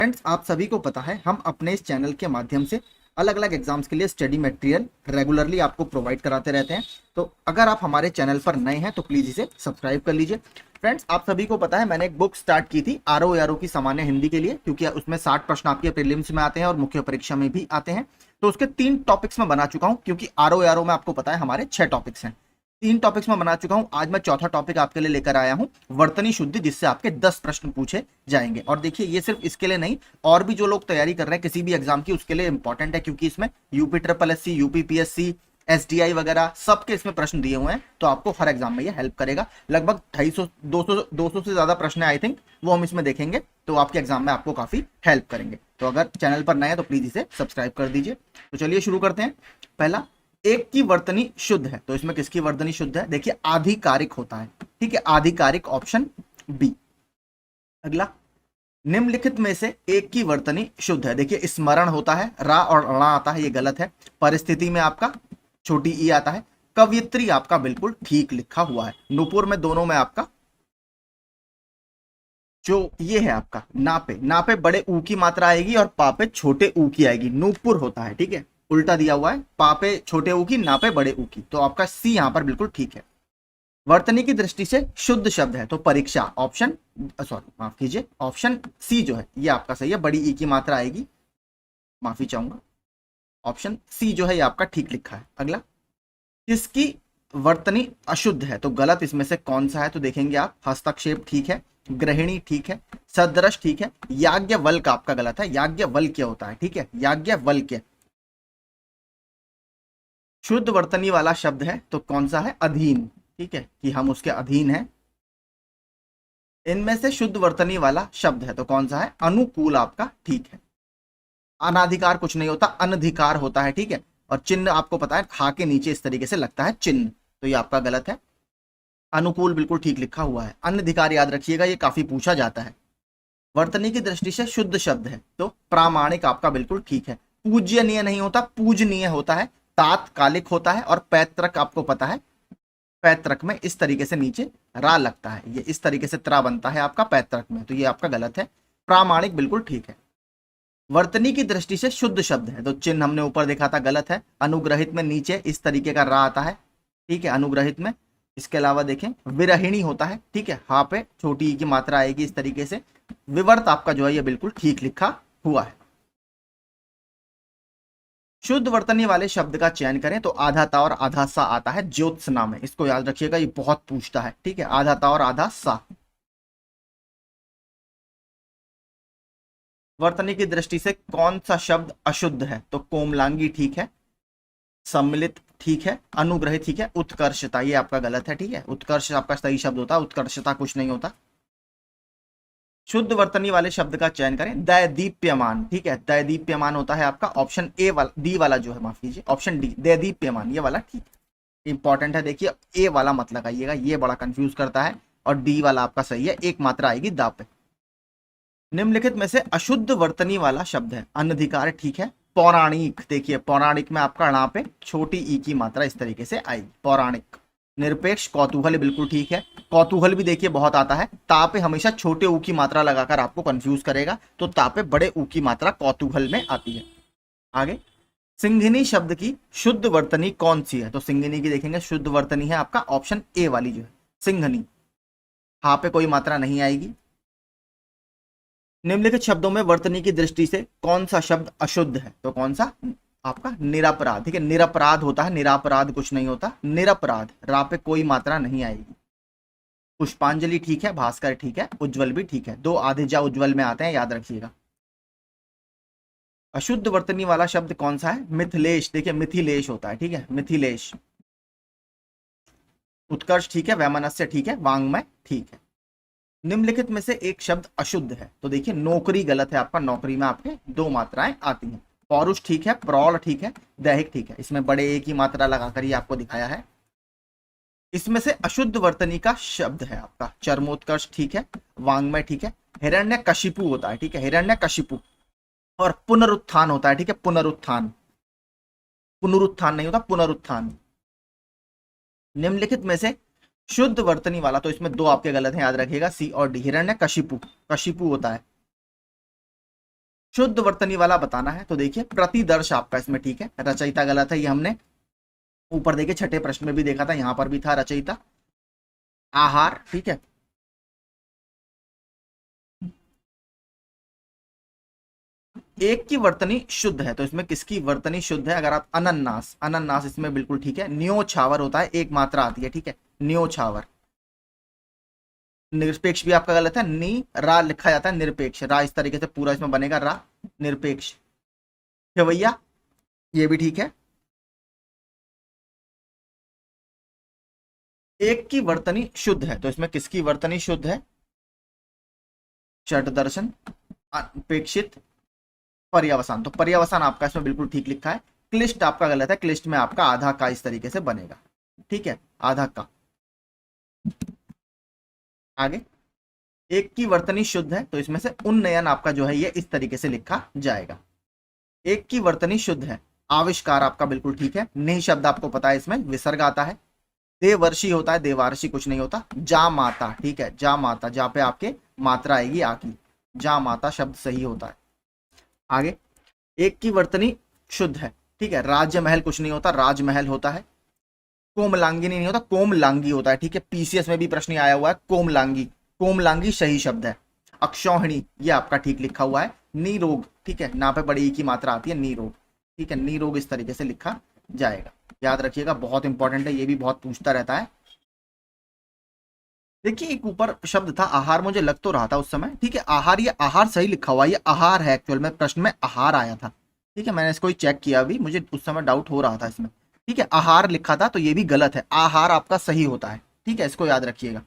Friends, आप सभी को पता है हम अपने इस चैनल के माध्यम से अलग अलग एग्जाम्स के लिए स्टडी मटेरियल रेगुलरली आपको प्रोवाइड कराते रहते हैं। तो अगर आप हमारे चैनल पर नए हैं तो प्लीज़ इसे सब्सक्राइब कर लीजिए। फ्रेंड्स, आप सभी को पता है मैंने एक बुक स्टार्ट की थी आरओ की सामान्य हिंदी के लिए, क्योंकि उसमें 60 प्रश्न आपके प्रीलिम्स में आते हैं और मुख्य परीक्षा में भी आते हैं। तो उसके 3 टॉपिक्स में बना चुका हूँ, क्योंकि आरओ में आपको पता है हमारे 6 टॉपिक्स हैं। 3 टॉपिक्स में बना चुका हूं। आज मैं चौथा टॉपिक आपके लिए लेकर आया हूं, वर्तनी शुद्धि, जिससे आपके 10 प्रश्न पूछे जाएंगे। और देखिए, ये सिर्फ इसके लिए नहीं, और भी जो लोग तैयारी कर रहे हैं किसी भी एग्जाम की, उसके लिए इंपॉर्टेंट है, क्योंकि इसमें यूपी SSC, यूपीपीएससी, एसडीआई वगैरह सबके इसमें प्रश्न दिए हुए हैं। तो आपको हर एग्जाम में ये हेल्प करेगा। लगभग 250 से ज्यादा प्रश्न है आई थिंक, वो हम इसमें देखेंगे, तो आपके एग्जाम में आपको काफी हेल्प करेंगे। तो अगर चैनल पर नए हैं तो प्लीज इसे सब्सक्राइब कर दीजिए। तो चलिए शुरू करते हैं। पहला, एक की वर्तनी शुद्ध है, तो इसमें किसकी वर्तनी शुद्ध है? देखिए, आधिकारिक होता है, ठीक है, आधिकारिक, ऑप्शन बी। अगला, निम्नलिखित में से एक की वर्तनी शुद्ध है। देखिए, स्मरण होता है, रा और णा आता है, ये गलत है। परिस्थिति में आपका छोटी ई आता है। कवयित्री आपका बिल्कुल ठीक लिखा हुआ है। नुपुर में, दोनों में आपका जो ये है आपका नापे, नापे बड़े ऊ की मात्रा आएगी और पापे छोटे ऊ की आएगी। नूपुर होता है, ठीक है, उल्टा दिया हुआ है, पापे छोटे ऊ की, नापे बड़े ऊ की। तो आपका सी यहां पर बिल्कुल ठीक है। वर्तनी की दृष्टि से शुद्ध शब्द है तो परीक्षा, ऑप्शन, सॉरी माफ कीजिए, ऑप्शन सी जो है ये आपका सही है। बड़ी ई की मात्रा आएगी, माफी चाहूंगा, ऑप्शन सी जो है ये आपका ठीक लिखा है। अगला, किसकी वर्तनी अशुद्ध है? तो गलत इसमें से कौन सा है? तो देखेंगे आप, हस्तक्षेप ठीक है, गृहिणी ठीक है, सदृश ठीक है, याज्ञवल्क्य आपका गलत है। याज्ञवल्क्य होता है, ठीक है, याज्ञवल्क्य। शुद्ध वर्तनी वाला शब्द है तो कौन सा है? अधीन, ठीक है, कि हम उसके अधीन हैं। इनमें से शुद्ध वर्तनी वाला शब्द है तो कौन सा है? अनुकूल आपका ठीक है। अनाधिकार कुछ नहीं होता, अनधिकार होता है, ठीक है। और चिन्ह आपको पता है, खा के नीचे इस तरीके से लगता है चिन्ह, तो ये आपका गलत है। अनुकूल बिल्कुल ठीक लिखा हुआ है। अनधिकार याद रखिएगा, ये काफी पूछा जाता है। वर्तनी की दृष्टि से शुद्ध शब्द है तो प्रामाणिक आपका बिल्कुल ठीक है। पूज्यनीय नहीं होता, पूजनीय होता है। तात्कालिक होता है। और पैतृक आपको पता है, पैतृक में इस तरीके से नीचे रा लगता है, ये इस तरीके से त्रा बनता है आपका पैतृक में, तो ये आपका गलत है। प्रामाणिक बिल्कुल ठीक है। वर्तनी की दृष्टि से शुद्ध शब्द है तो चिन्ह हमने ऊपर देखा था, गलत है। अनुग्रहित में नीचे इस तरीके का रा आता है, ठीक है, अनुग्रहित में। इसके अलावा देखें, विरहिणी होता है, ठीक है, हा पे छोटी ई की मात्रा आएगी इस तरीके से। विवर्त आपका जो है ये बिल्कुल ठीक लिखा हुआ है। शुद्ध वर्तनी वाले शब्द का चयन करें तो आधा ता और आधा सा आता है ज्योत्सना में, इसको याद रखिएगा, ये बहुत पूछता है, ठीक है, आधा ता और आधा सा। वर्तनी की दृष्टि से कौन सा शब्द अशुद्ध है? तो कोमलांगी ठीक है, सम्मिलित ठीक है, अनुग्रहित ठीक है, उत्कर्षता ये आपका गलत है, ठीक है। उत्कर्ष आपका सही शब्द होता है, उत्कर्षता कुछ नहीं होता। शुद्ध वर्तनी वाले शब्द का चयन करें। दैदीप्यमान, ठीक है, दैदीप्यमान होता है आपका ऑप्शन ए वाला, डी वाला जो है, माफ कीजिए, ऑप्शन डी, दैदीप्यमान ये वाला ठीक है, इंपॉर्टेंट है। देखिए, ए वाला मत लगाइएगा, ये बड़ा कंफ्यूज करता है। और डी वाला आपका सही है, एक मात्रा आएगी दा पे। निम्नलिखित में से अशुद्ध वर्तनी वाला शब्द है। अनधिकार ठीक है। पौराणिक, देखिए पौराणिक में आपका णा पे छोटी ई की मात्रा इस तरीके से आएगी, पौराणिक। निरपेक्ष, कौतूहल बिल्कुल ठीक है। कौतूहल भी देखिए बहुत आता है, ता पे हमेशा छोटे ऊ की मात्रा लगाकर आपको कंफ्यूज करेगा, तो ता पे बड़े ऊ की मात्रा कौतूहल में आती है। आगे, सिंघिनी शब्द की शुद्ध वर्तनी कौन सी है? तो सिंघिनी की देखेंगे शुद्ध वर्तनी है आपका ऑप्शन ए वाली जो है, सिंघनी, हा पे कोई मात्रा नहीं आएगी। निम्नलिखित शब्दों में वर्तनी की दृष्टि से कौन सा शब्द अशुद्ध है? तो कौन सा? आपका निरपराध, ठीक है, निरपराध होता है, निरापराध कुछ नहीं होता, निरपराध, रा पे कोई मात्रा नहीं आएगी। पुष्पांजलि ठीक है, भास्कर ठीक है, उज्जवल भी ठीक है, 2 आधे जा उज्जवल में आते हैं, याद रखिएगा। अशुद्ध वर्तनी वाला शब्द कौन सा है? मिथिलेश, देखिए मिथिलेश होता है, ठीक है, मिथिलेश। उत्कर्ष ठीक है, वैमनस्य ठीक है, वांग्मय ठीक है। निम्नलिखित में से एक शब्द अशुद्ध है तो देखिए, नौकरी गलत है आपका, नौकरी में आपके 2 मात्राएं आती हैं। पौरुष ठीक है, प्रौढ़ ठीक है, दैहिक ठीक है, इसमें बड़े एक ही मात्रा लगाकर ही आपको दिखाया है। इसमें से अशुद्ध वर्तनी का शब्द है आपका चर्मोत्कर्ष ठीक है, वांग्मय ठीक है, हिरण्यकशिपु होता है, ठीक है, हिरण्यकशिपु। और पुनरुत्थान होता है, ठीक है, पुनरुत्थान, पुनरुत्थान नहीं होता, पुनरुत्थान। निम्नलिखित में से शुद्ध वर्तनी वाला, तो इसमें 2 आपके गलत हैं, याद रखिएगा, सी और डी। हिरण्यकशिपु, कशिपु होता है, शुद्ध वर्तनी वाला बताना है तो देखिए प्रतिदर्श आपका इसमें ठीक है, रचयिता गलत है, ये हमने ऊपर देखिए छठे प्रश्न में भी देखा था, यहां पर भी था रचयिता। आहार ठीक है, एक की वर्तनी शुद्ध है तो इसमें किसकी वर्तनी शुद्ध है? अगर आप अनन्नास, अनन्नास इसमें बिल्कुल ठीक है। न्योछावर होता है, एक मात्रा आती है ठीक है, न्योछावर। निरपेक्ष भी आपका गलत है, नी रा लिखा जाता है निरपेक्ष, रा इस तरीके से पूरा इसमें बनेगा रा, निरपेक्ष। खेवैया ये भी ठीक है। एक की वर्तनी शुद्ध है तो इसमें किसकी वर्तनी शुद्ध है? षट दर्शन, अपेक्षित, पर्यावसान। तो पर्यावसान आपका इसमें बिल्कुल ठीक लिखा है। क्लिष्ट आपका गलत है, क्लिष्ट में आपका आधा का इस तरीके से बनेगा ठीक है, आधा का। आगे, एक की वर्तनी शुद्ध है तो इसमें से उन्नयन आपका जो है ये इस तरीके से लिखा जाएगा। एक की वर्तनी शुद्ध है, आविष्कार आपका बिल्कुल ठीक है। नहीं शब्द आपको पता है, इसमें विसर्ग आता है। देवर्षि होता है, देवार्षि कुछ नहीं होता। जा माता ठीक है, जा माता, जा पे आपके मात्रा आएगी आ की, जा माता शब्द सही होता है। आगे, एक की वर्तनी शुद्ध है ठीक है, राजमहल कुछ नहीं होता, राजमहल होता है। कोमलांगिनी नहीं होता, कोमलांगी होता है ठीक है, पीसीएस में भी प्रश्न आया हुआ है कोमलांगी, कोमलांगी सही शब्द है। अक्षौहिणी ये आपका ठीक लिखा हुआ है। नीरोग ठीक है, ना पे बड़ी की मात्रा आती है, नीरोग ठीक है, नीरोग इस तरीके से लिखा जाएगा, याद रखिएगा, बहुत इंपॉर्टेंट है, ये भी बहुत पूछता रहता है। देखिए एक ऊपर शब्द था आहार, मुझे लग तो रहा था उस समय ठीक है, आहार, ये आहार सही लिखा हुआ है, ये आहार है एक्चुअल में, प्रश्न में आहार आया था ठीक है, मैंने इसको चेक किया अभी, मुझे उस समय डाउट हो रहा था इसमें ठीक है, आहार लिखा था तो ये भी गलत है, आहार आपका सही होता है ठीक है, इसको याद रखिएगा।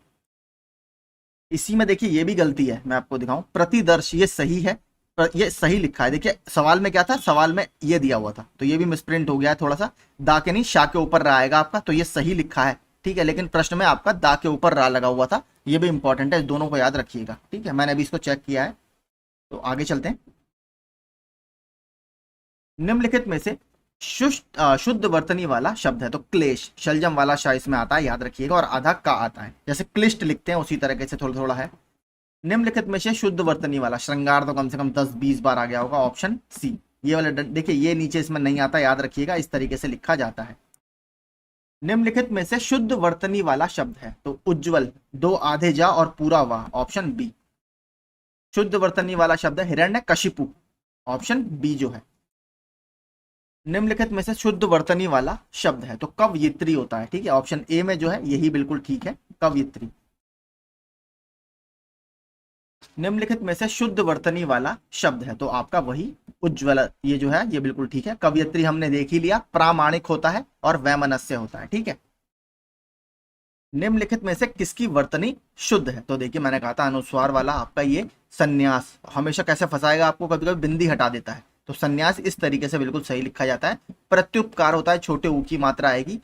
इसी में देखिए ये भी गलती है, मैं आपको दिखाऊं, प्रतिदर्श ये सही है, ये सही लिखा है। देखिए सवाल में क्या था, सवाल में ये दिया हुआ था तो ये भी मिसप्रिंट हो गया है थोड़ा सा, दा के नहीं शा के ऊपर रा आएगा आपका, तो ये सही लिखा है ठीक है, लेकिन प्रश्न में आपका दा के ऊपर रा लगा हुआ था, ये भी इंपॉर्टेंट है, दोनों को याद रखिएगा ठीक है, मैंने अभी इसको चेक किया है। तो आगे चलते हैं। निम्नलिखित में से शुद्ध वर्तनी वाला शब्द है तो क्लेश, शलजम वाला शा इसमें आता है, याद रखिएगा, और आधा का आता है, जैसे क्लिष्ट लिखते हैं उसी तरीके से थोड़ा थोड़ा है। निम्नलिखित में से शुद्ध वर्तनी वाला, श्रृंगार तो कम से कम 10-20 बार आ गया होगा, ऑप्शन सी ये वाला, देखिए ये नीचे इसमें नहीं आता, याद रखिएगा, इस तरीके से लिखा जाता है। निम्नलिखित में से शुद्ध वर्तनी वाला शब्द है तो उज्जवल, दो आधे जा और पूरा वाह, ऑप्शन बी। शुद्ध वर्तनी वाला शब्द है हिरण्य कशिपु, ऑप्शन बी जो है। निम्नलिखित में से शुद्ध वर्तनी वाला शब्द है तो कवयित्री होता है ठीक है, ऑप्शन ए में जो है यही बिल्कुल ठीक है, कवयित्री। निम्नलिखित में से शुद्ध वर्तनी वाला शब्द है तो आपका वही उज्ज्वल, ये जो है ये बिल्कुल ठीक है। कवयित्री हमने देख ही लिया, प्रामाणिक होता है और वैमनस्य होता है ठीक है। निम्नलिखित में से किसकी वर्तनी शुद्ध है तो देखिए मैंने कहा था अनुस्वार वाला आपका ये संन्यास, हमेशा कैसे फंसाएगा आपको, कभी कभी बिंदी हटा देता है, तो संन्यास इस तरीके से बिल्कुल सही लिखा जाता है। प्रत्युपकार होता है, छोटे ऊ की मात्रा आएगी,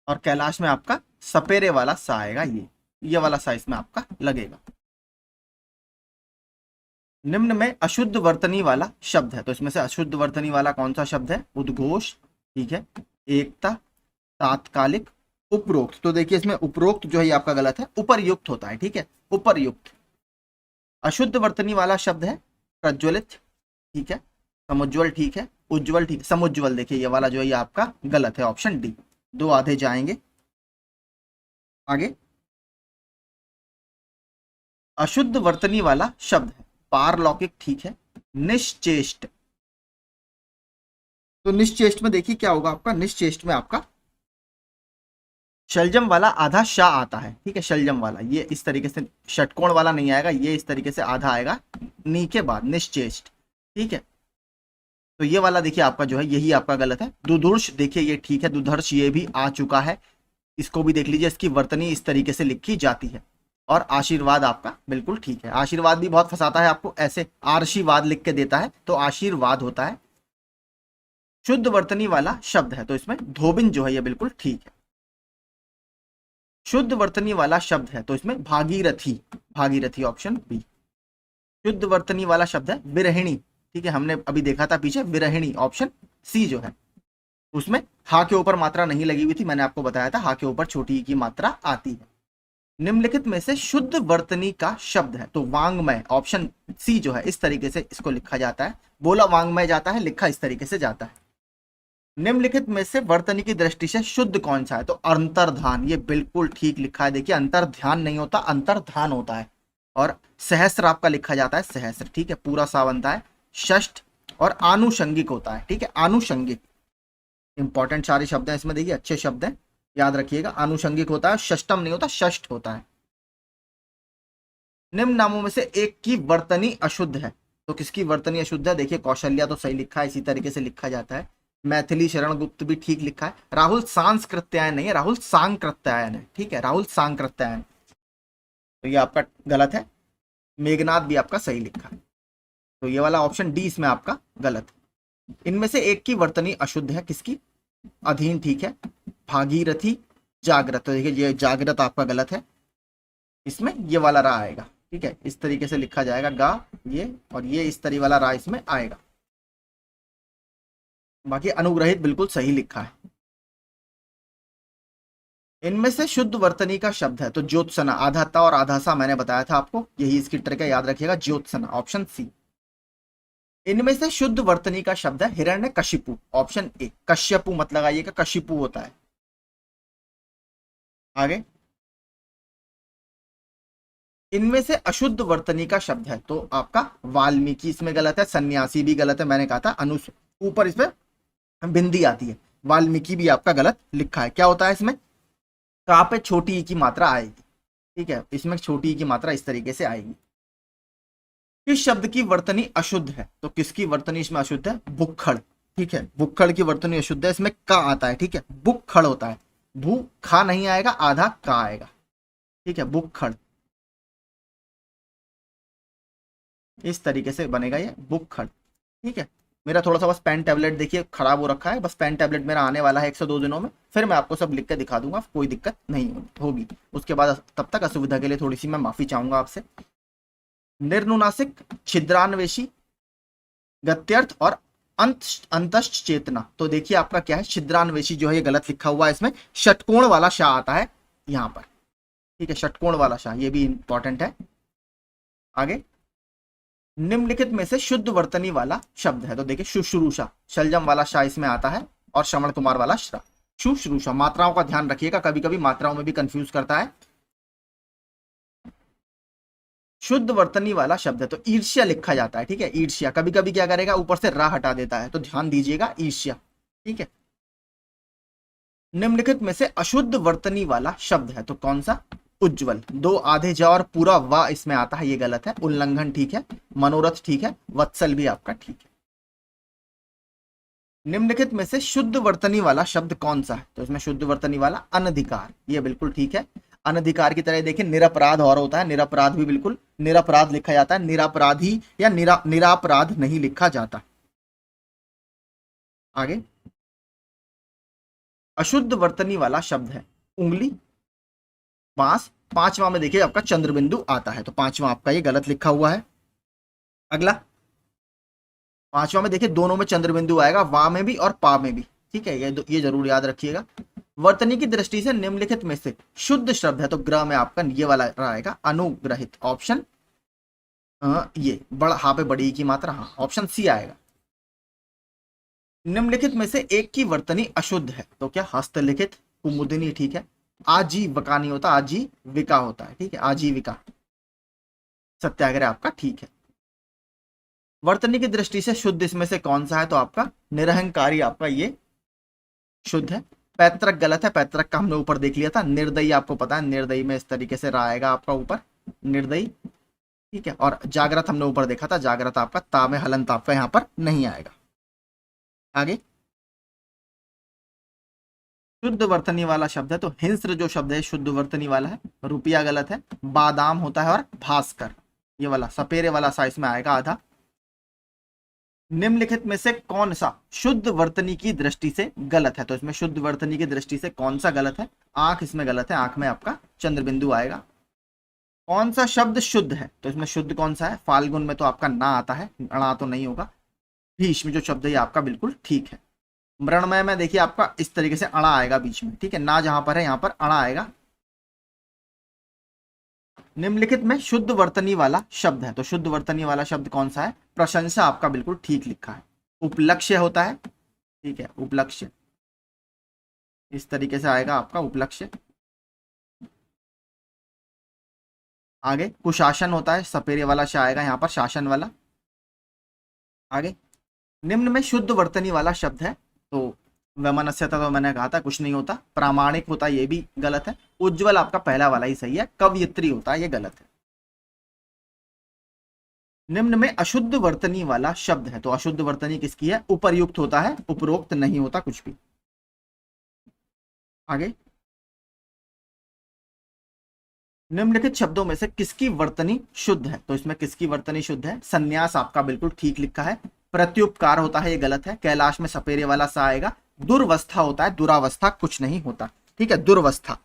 और कैलाश में आपका सपेरे वाला सा आएगा, ये वाला सा इसमें आपका लगेगा। निम्न में अशुद्ध वर्तनी वाला शब्द है तो इसमें से अशुद्ध वर्तनी वाला कौन सा शब्द है? उद्घोष ठीक है, एकता, तात्कालिक, उपरोक्त। तो देखिए इसमें उपरोक्त जो है आपका गलत है, उपरयुक्त होता है ठीक है, उपरयुक्त। अशुद्ध वर्तनी वाला शब्द है प्रज्वलित ठीक है, समुज्वल ठीक है, उज्जवल ठीक है, समुज्वल देखिए ये वाला जो है आपका गलत है, ऑप्शन डी, दो आधे जाएंगे। आगे, अशुद्ध वर्तनी वाला शब्द है पारलौकिक ठीक है, निश्चेष्ट। तो निश्चेष्ट में देखिए क्या होगा आपका, निश्चेष्ट में आपका शलजम वाला आधा शाह आता है ठीक है, शलजम वाला ये इस तरीके से, षटकोण वाला नहीं आएगा, ये इस तरीके से आधा आएगा नी के बाद, निश्चेष्ट ठीक है। तो ये वाला देखिए आपका जो है यही आपका गलत है। दुधुर्ष देखिए ये ठीक है, दुधर्ष ये भी आ चुका है, इसको भी देख लीजिए, इसकी वर्तनी इस तरीके से लिखी जाती है। और आशीर्वाद आपका बिल्कुल ठीक है, आशीर्वाद भी बहुत फंसाता है आपको, ऐसे आशीर्वाद लिख के देता है तो आशीर्वाद होता है। शुद्ध वर्तनी वाला शब्द है तो इसमें धोबिन जो है ये बिल्कुल ठीक है। शुद्ध वर्तनी वाला शब्द है तो इसमें भागीरथी, भागीरथी ऑप्शन बी। शुद्ध वर्तनी वाला शब्द है विरहिणी ठीक है, हमने अभी देखा था पीछे, विरहिणी ऑप्शन सी जो है, उसमें हा के ऊपर मात्रा नहीं लगी हुई थी, मैंने आपको बताया था हा के ऊपर छोटी की मात्रा आती है। निम्नलिखित में से शुद्ध वर्तनी का शब्द है, तो वांग्मय ऑप्शन सी जो है इस तरीके से इसको लिखा जाता है, बोला वांग्मय जाता है, लिखा इस तरीके से जाता है। निम्नलिखित में से वर्तनी की दृष्टि से शुद्ध कौन सा है, तो अंतर्धान, ये बिल्कुल ठीक लिखा है। देखिए अंतर्ध्यान नहीं होता, अंतर्धान होता है। और सहस्र आपका लिखा जाता है सहस्र, ठीक है, पूरा सा बनता है षष्ठ। और आनुषंगिक होता है, ठीक है, आनुषंगिक इंपॉर्टेंट सारे शब्द हैं इसमें, देखिए अच्छे शब्द हैं, याद रखिएगा। आनुषंगिक होता है, षष्टम नहीं होता, षष्ठ होता है। निम्न नामों में से एक की वर्तनी अशुद्ध है, तो किसकी वर्तनी अशुद्ध है, देखिए कौशल्या तो सही लिखा है, इसी तरीके से लिखा जाता है। मैथिली शरण गुप्त भी ठीक लिखा है। राहुल सांस्कृत्यायन नहीं है, राहुल सांकृत्यायन है, ठीक है, राहुल सांकृत्यायन, तो ये आपका गलत है। मेघनाथ भी आपका सही लिखा है, तो ये वाला ऑप्शन डी इसमें आपका गलत है। इनमें से एक की वर्तनी अशुद्ध है, किसकी, अधीन ठीक है, भागीरथी, जागृत, तो देखिए ये जागृत आपका गलत है, इसमें ये वाला रा आएगा, ठीक है, इस तरीके से लिखा जाएगा गा ये, और ये इस तरीके वाला रा इसमें आएगा। बाकी अनुग्रहित बिल्कुल सही लिखा है। इनमें से शुद्ध वर्तनी का शब्द है, तो ज्योत्सना, आधा ता और आधा सा मैंने बताया था आपको, यही इसकी ट्रिक है, याद रखिएगा, ज्योत्सना, ऑप्शन सी। इनमें से शुद्ध वर्तनी का शब्द है हिरण्य कशिपु, ऑप्शन ए। कश्यपु मत लगाइएगा, कशिपु होता है। आगे, इनमें से अशुद्ध वर्तनी का शब्द है, तो आपका वाल्मीकि इसमें गलत है, सन्यासी भी गलत है, मैंने कहा था अनुस ऊपर इसमें बिंदी आती है, वाल्मीकि भी आपका गलत लिखा है। क्या होता है इसमें, कहाँ पे छोटी ई की मात्रा आएगी, ठीक है, इसमें छोटी ई की मात्रा इस तरीके से आएगी। किस शब्द की वर्तनी अशुद्ध है, तो किसकी वर्तनी इसमें अशुद्ध है, भुक्खड़, ठीक है, भुक्खड़ की वर्तनी अशुद्ध है, इसमें का आता है, ठीक है, भुक्खड़ होता है, भू खा नहीं आएगा, आधा का आएगा, ठीक है, भुक्खड़, इस तरीके से बनेगा ये भुक्खड़, ठीक है। मेरा थोड़ा सा बस पेन टैबलेट देखिए खराब हो रखा है, बस पेन टैबलेट मेरा आने वाला है 102 दिनों में, फिर मैं आपको सब लिख के दिखा दूंगा, कोई दिक्कत नहीं होगी उसके बाद। तब तक असुविधा के लिए थोड़ी सी मैं माफी चाहूंगा आपसे। निर्नुनासिक, छिद्रान्वेषी, गत्यर्थ और अंतश्च चेतना, तो देखिए आपका क्या है, छिद्रान्वेषी जो है ये गलत लिखा हुआ है, इसमें षटकोण वाला शाह आता है यहाँ पर, ठीक है, षटकोण वाला शाह, ये भी इंपॉर्टेंट है। आगे, निम्नलिखित में से शुद्ध वर्तनी वाला शब्द है, तो देखिए शुश्रूषा, शलजम वाला शाह इसमें आता है, और श्रवण कुमार वाला श्रा, शुश्रूषा। मात्राओं का ध्यान रखिएगा, कभी कभी मात्राओं में भी कंफ्यूज करता है। शुद्ध वर्तनी वाला शब्द है, तो ईर्ष्या लिखा जाता है, ठीक है, ईर्ष्या, कभी कभी क्या करेगा ऊपर से रा हटा देता है, तो ध्यान दीजिएगा, ईर्ष्या, ठीक है। निम्नलिखित में से अशुद्ध वर्तनी वाला शब्द है, तो कौन सा, उज्जवल, दो आधे जा और पूरा वा इसमें आता है, ये गलत है। उल्लंघन ठीक है, मनोरथ ठीक है, वत्सल भी आपका ठीक है। निम्नलिखित में से शुद्ध वर्तनी वाला शब्द कौन सा है, तो इसमें शुद्ध वर्तनी वाला अनधिकार, ये बिल्कुल ठीक है। अनधिकार की तरह देखिए निरपराध और होता है, निरपराध भी बिल्कुल निरपराध लिखा जाता है, निरपराधी या निरापराध नहीं लिखा जाता। आगे, अशुद्ध वर्तनी वाला शब्द है उंगली, बांस, पांचवा में देखिए आपका चंद्रबिंदु आता है, तो पांचवा आपका ये गलत लिखा हुआ है। अगला, पांचवा में देखिए दोनों में चंद्रबिंदु आएगा, वा में भी और पा में भी, ठीक है, ये जरूर याद रखिएगा। वर्तनी की दृष्टि से निम्नलिखित में से शुद्ध शब्द है, तो ग्रह में आपका ये वाला आएगा अनुग्रहित, ऑप्शन ये बड़ा हा पे बड़ी की मात्रा, हाँ, ऑप्शन सी आएगा। निम्नलिखित में से एक की वर्तनी अशुद्ध है, तो क्या, हस्तलिखित, कुमुदिनी, ठीक है, आजीविका नहीं होता, आजीविका होता है, ठीक है, आजीविका, सत्याग्रह आपका ठीक है। वर्तनी की दृष्टि से शुद्ध इसमें से कौन सा है, तो आपका निरहंकारी आपका ये शुद्ध है। पैतृक गलत है, पैतृक का हमने ऊपर देख लिया था। निर्दयी आपको पता है, निर्दयी में इस तरीके से आएगा आपका ऊपर, निर्दयी, ठीक है। और जागृत हमने ऊपर देखा था, जागृत आपका ता में हलंत आपका यहाँ पर नहीं आएगा। आगे, शुद्ध वर्तनी वाला शब्द है, तो हिंस्र जो शब्द है शुद्ध वर्तनी वाला है, रुपया गलत है, बादाम होता है, और भास्कर, ये वाला सपेरे वाला सा इसमें आएगा आधा। निम्नलिखित में से कौन सा शुद्ध वर्तनी की दृष्टि से गलत है, तो इसमें शुद्ध वर्तनी की दृष्टि से कौन सा गलत है, आंख इसमें गलत है, आंख में आपका चंद्रबिंदु आएगा। कौन सा शब्द शुद्ध है, तो इसमें शुद्ध कौन सा है, फाल्गुन में तो आपका ना आता है, अणा तो नहीं होगा। भीष्म जो शब्द है आपका बिल्कुल ठीक है। मृणमय में देखिए आपका इस तरीके से अणा आएगा बीच में, ठीक है, ना जहां पर है यहाँ पर अणा आएगा। निम्नलिखित में शुद्ध वर्तनी वाला शब्द है, तो शुद्ध वर्तनी वाला शब्द कौन सा है? प्रशंसा आपका बिल्कुल ठीक लिखा है। उपलक्ष्य होता है, ठीक है, उपलक्ष्य इस तरीके से आएगा आपका उपलक्ष्य। आगे कुशासन होता है, सपेरे वाला श आएगा यहाँ पर, शासन वाला। आगे निम्न में शुद्ध वर्तनी वाला शब्द है, तो वैमनस्यता तो मैंने कहा था कुछ नहीं होता। प्रामाणिक होता है, ये भी गलत है। उज्जवल आपका पहला वाला ही सही है। कवयित्री होता है, ये गलत है। निम्न में अशुद्ध वर्तनी वाला शब्द है, तो अशुद्ध वर्तनी किसकी है? उपर्युक्त होता है, उपरोक्त नहीं होता कुछ भी। आगे निम्नलिखित शब्दों में से किसकी वर्तनी शुद्ध है? तो इसमें किसकी वर्तनी शुद्ध है? संन्यास आपका बिल्कुल ठीक लिखा है। प्रत्युपकार होता है, ये गलत है। कैलाश में सपेरे वाला सा आएगा। दुर्वस्था होता है, दुरावस्था कुछ नहीं होता, ठीक है, दुर्वस्था।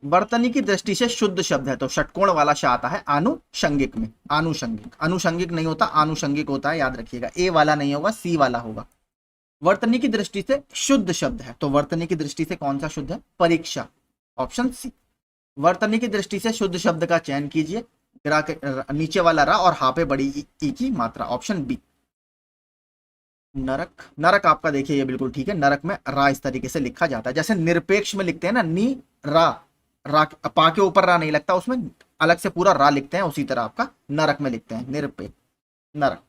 वर्तनी की दृष्टि से शुद्ध शब्द है, तो षटकोण वाला श आता है आनुषंगिक में। आनुषंगिक, अनुषंगिक नहीं होता, आनुषंगिक होता है, याद रखिएगा। ए वाला नहीं होगा, सी वाला होगा। वर्तनी की दृष्टि से शुद्ध शब्द है, तो वर्तनी की दृष्टि से कौन सा शुद्ध है? परीक्षा, ऑप्शन सी। वर्तनी की दृष्टि से शुद्ध शब्द का चयन कीजिए। नीचे वाला रा और हा पे बड़ी ई की मात्रा, ऑप्शन बी। नरक, नरक आपका देखिए ये बिल्कुल ठीक है। नरक में रा इस तरीके से लिखा जाता है, जैसे निरपेक्ष में लिखते हैं ना, नी रा, रा पा के ऊपर रा नहीं लगता, उसमें अलग से पूरा रा लिखते हैं, उसी तरह आपका नरक में लिखते हैं, निरपेक्ष, नरक।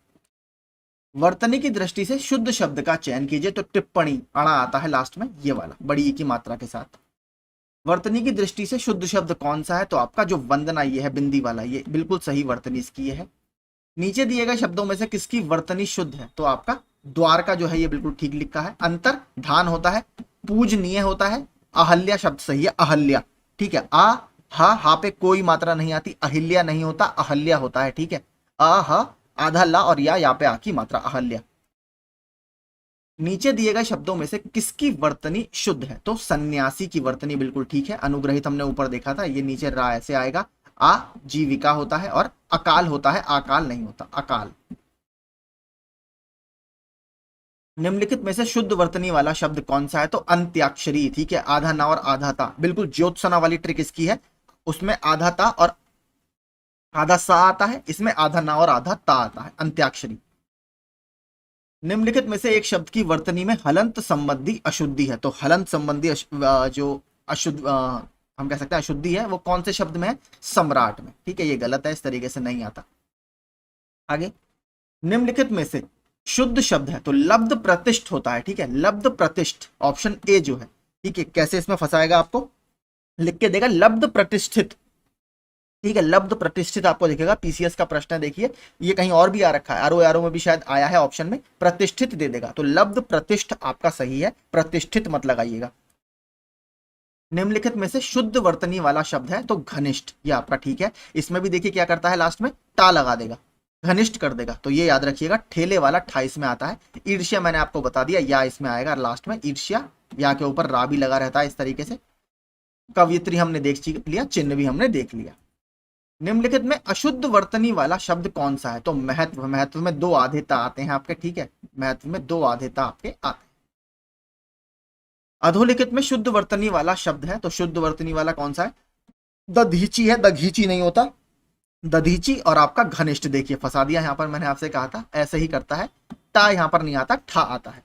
वर्तनी की दृष्टि से शुद्ध शब्द का चयन कीजिए, तो टिप्पणी अड़ा आता है लास्ट में, ये वाला बड़ी ई की मात्रा के साथ। वर्तनी की दृष्टि से शुद्ध शब्द कौन सा है? तो आपका जो वंदना ये है, बिंदी वाला, ये बिल्कुल सही वर्तनी इसकी ये है। नीचे दिए गए शब्दों में से किसकी वर्तनी शुद्ध है? तो आपका द्वार का जो है ये बिल्कुल ठीक लिखा है। अंतर धान होता है, पूजनीय होता है। अहल्या शब्द सही है, अहल्या, ठीक है। आ हा पे कोई मात्रा नहीं आती, अहिल्या नहीं होता, अहल्या होता है, ठीक है। अ आधा ला और या पे आ की मात्रा, अहल्या। नीचे दिए गए शब्दों में से किसकी वर्तनी शुद्ध है? तो सन्यासी की वर्तनी बिल्कुल ठीक है। अनुग्रहित हमने ऊपर देखा था, ये नीचे रा ऐसे आएगा। आ जीविका होता है और अकाल होता है, अकाल नहीं होता, अकाल। निम्नलिखित में से शुद्ध वर्तनी वाला शब्द कौन सा है? तो अंत्याक्षरी, ठीक है। आधा ना और आधा ता, बिल्कुल ज्योत्सना वाली ट्रिक इसकी है। उसमें आधा ता और आधा सा आता है, इसमें आधा ना और आधा ता आता है, अंत्याक्षरी। निम्नलिखित में से एक शब्द की वर्तनी में हलंत संबंधी अशुद्धि है, तो हलंत संबंधी जो अशुद्ध हम कह सकते हैं अशुद्धि है, वो कौन से शब्द में है? सम्राट में, ठीक है, ये गलत है, इस तरीके से नहीं आता। आगे निम्नलिखित में से शुद्ध शब्द है, तो लब्ध प्रतिष्ठ होता है, ठीक है, लब्ध प्रतिष्ठ, ऑप्शन ए जो है, ठीक है। कैसे इसमें फंसाएगा आपको? लिख के देगा लब्ध प्रतिष्ठित, ठीक है, लब्ध प्रतिष्ठित आपको दिखेगा। पीसीएस का प्रश्न है, देखिए ये कहीं और भी आ रखा है, आरो में भी शायद आया है ऑप्शन में, प्रतिष्ठित दे देगा, तो लब्ध प्रतिष्ठ आपका सही है, प्रतिष्ठित मत लगाइएगा। निम्नलिखित में से शुद्ध वर्तनी वाला शब्द है, तो घनिष्ठ, ये आपका ठीक है। इसमें भी देखिए क्या करता है, लास्ट में टा लगा देगा, घनिष्ठ कर देगा, तो ये याद रखिएगा। ठेले वाला 28 में आता है। ईर्ष्या मैंने आपको बता दिया, या इसमें आएगा लास्ट में, ईर्ष्या, या के ऊपर रा भी लगा रहता है इस तरीके से। कवियत्री हमने देख लिया, चिन्ह भी हमने देख लिया। निम्नलिखित में अशुद्ध वर्तनी वाला शब्द कौन सा है? तो महत्व, महत्व में दो आधेता आते हैं आपके, ठीक है, महत्व में दो आधेता आपके आते हैं। अधोलिखित में शुद्ध वर्तनी वाला शब्द है, तो शुद्ध वर्तनी वाला कौन सा है? दधीची है, दघीची नहीं होता, दधीची और आपका घनिष्ठ। देखिए फंसा दिया यहां पर, मैंने आपसे कहा था ऐसे ही करता है। टा यहां पर नहीं आता, ठा आता है।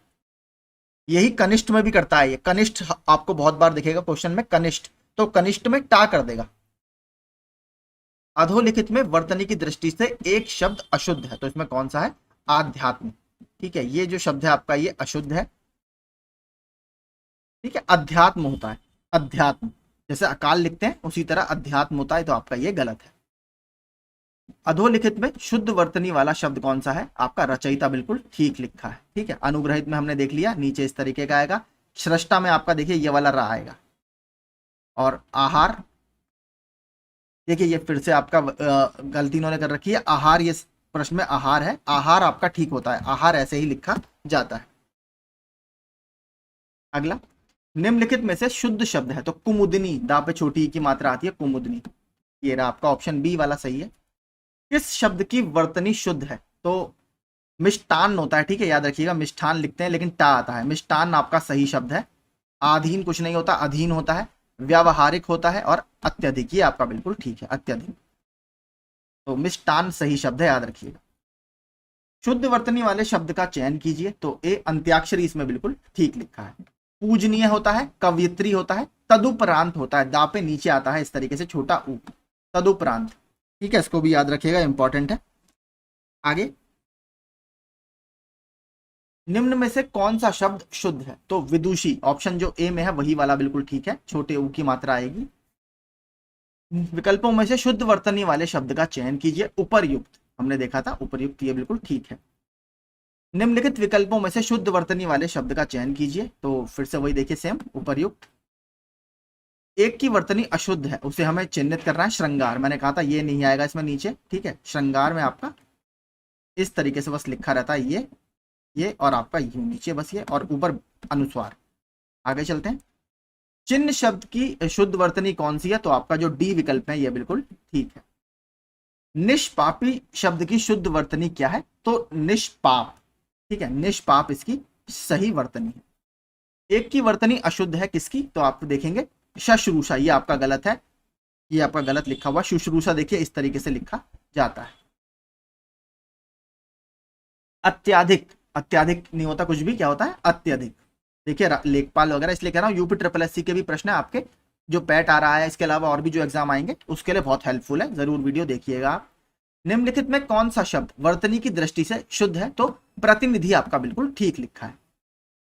यही कनिष्ठ में भी करता है, ये कनिष्ठ आपको बहुत बार दिखेगा क्वेश्चन में, कनिष्ठ, तो कनिष्ठ में टा कर देगा। अधोलिखित में वर्तनी की दृष्टि से एक शब्द अशुद्ध है, तो इसमें कौन सा है? आध्यात्म, ठीक है, ये जो शब्द है आपका ये अशुद्ध है, ठीक है। अध्यात्म होता है, अध्यात्म, जैसे अकाल लिखते हैं उसी तरह अध्यात्म होता है, तो आपका ये गलत है। अधोलिखित में शुद्ध वर्तनी वाला शब्द कौन सा है? आपका रचयिता बिल्कुल ठीक लिखा है, ठीक है। अनुग्रहित में हमने देख लिया, नीचे इस तरीके का आएगा। श्रेष्ठा में आपका देखिए ये वाला रा आएगा। और आहार, देखिए ये फिर से आपका गलती इन्होंने कर रखी है, आहार, ये प्रश्न में आहार है, आहार आपका ठीक होता है, आहार ऐसे ही लिखा जाता है। अगला निम्नलिखित में से शुद्ध शब्द है, तो कुमुदनी, दा पे छोटी की मात्रा आती है, कुमुदनी, ये रहा आपका ऑप्शन बी वाला सही है। किस शब्द की वर्तनी शुद्ध है? तो मिष्टान होता है, ठीक है, याद रखिएगा, मिष्ठान लिखते हैं लेकिन टा आता है, मिष्टान आपका सही शब्द है। आधीन कुछ नहीं होता, अधीन होता है। व्यावहारिक होता है और अत्यधिक, ये आपका बिल्कुल ठीक है, अत्यधिक। तो मिष्टान सही शब्द है, याद रखिएगा। शुद्ध वर्तनी वाले शब्द का चयन कीजिए, तो ए अंत्याक्षरी इसमें बिल्कुल ठीक लिखा है। पूजनीय होता है, कवियत्री होता है, तदुपरांत होता है, दा पे नीचे आता है इस तरीके से, छोटा ऊ, तदुपरांत। ठीक है, इसको भी याद रखिएगा, इंपॉर्टेंट है। आगे, निम्न में से कौन सा शब्द शुद्ध है? तो विदुषी, ऑप्शन जो ए में है वही वाला बिल्कुल ठीक है, छोटे ऊ की मात्रा आएगी। विकल्पों में से शुद्ध वर्तनी वाले शब्द का चयन कीजिए, उपर्युक्त, हमने देखा था उपर्युक्त, ये बिल्कुल ठीक है। निम्नलिखित विकल्पों में से शुद्ध वर्तनी वाले शब्द का चयन कीजिए, तो फिर से वही देखिए, सेम उपर्युक्त। एक की वर्तनी अशुद्ध है, उसे हमें चिन्हित करना है, श्रृंगार, मैंने कहा था ये नहीं आएगा इसमें नीचे, ठीक है। श्रृंगार में आपका इस तरीके से बस लिखा रहता है, ये और आपका यू नीचे बस ये, और ऊपर अनुस्वार। आगे चलते हैं। चिन्ह शब्द की शुद्ध वर्तनी कौन सी है? तो आपका जो डी विकल्प है ये बिल्कुल ठीक है। निष्पापी शब्द की शुद्ध वर्तनी क्या है? तो निष्पाप, ठीक है, निष्पाप इसकी सही वर्तनी है। एक की वर्तनी अशुद्ध है, किसकी? तो आप देखेंगे शुश्रूषा, ये आपका गलत है, ये आपका गलत लिखा हुआ, शुश्रूषा देखिए इस तरीके से लिखा जाता है। अत्याधिक, अत्याधिक नहीं होता कुछ भी, क्या होता है? अत्यधिक। देखिए लेखपाल वगैरह, इसलिए कह रहा हूँ यूपी ट्रिपल एससी के भी प्रश्न है आपके, जो पैट आ रहा है, इसके अलावा और भी जो एग्जाम आएंगे उसके लिए बहुत हेल्पफुल है, जरूर वीडियो देखिएगा आप। निम्नलिखित में कौन सा शब्द वर्तनी की दृष्टि से शुद्ध है? तो प्रतिनिधि आपका बिल्कुल ठीक लिखा है।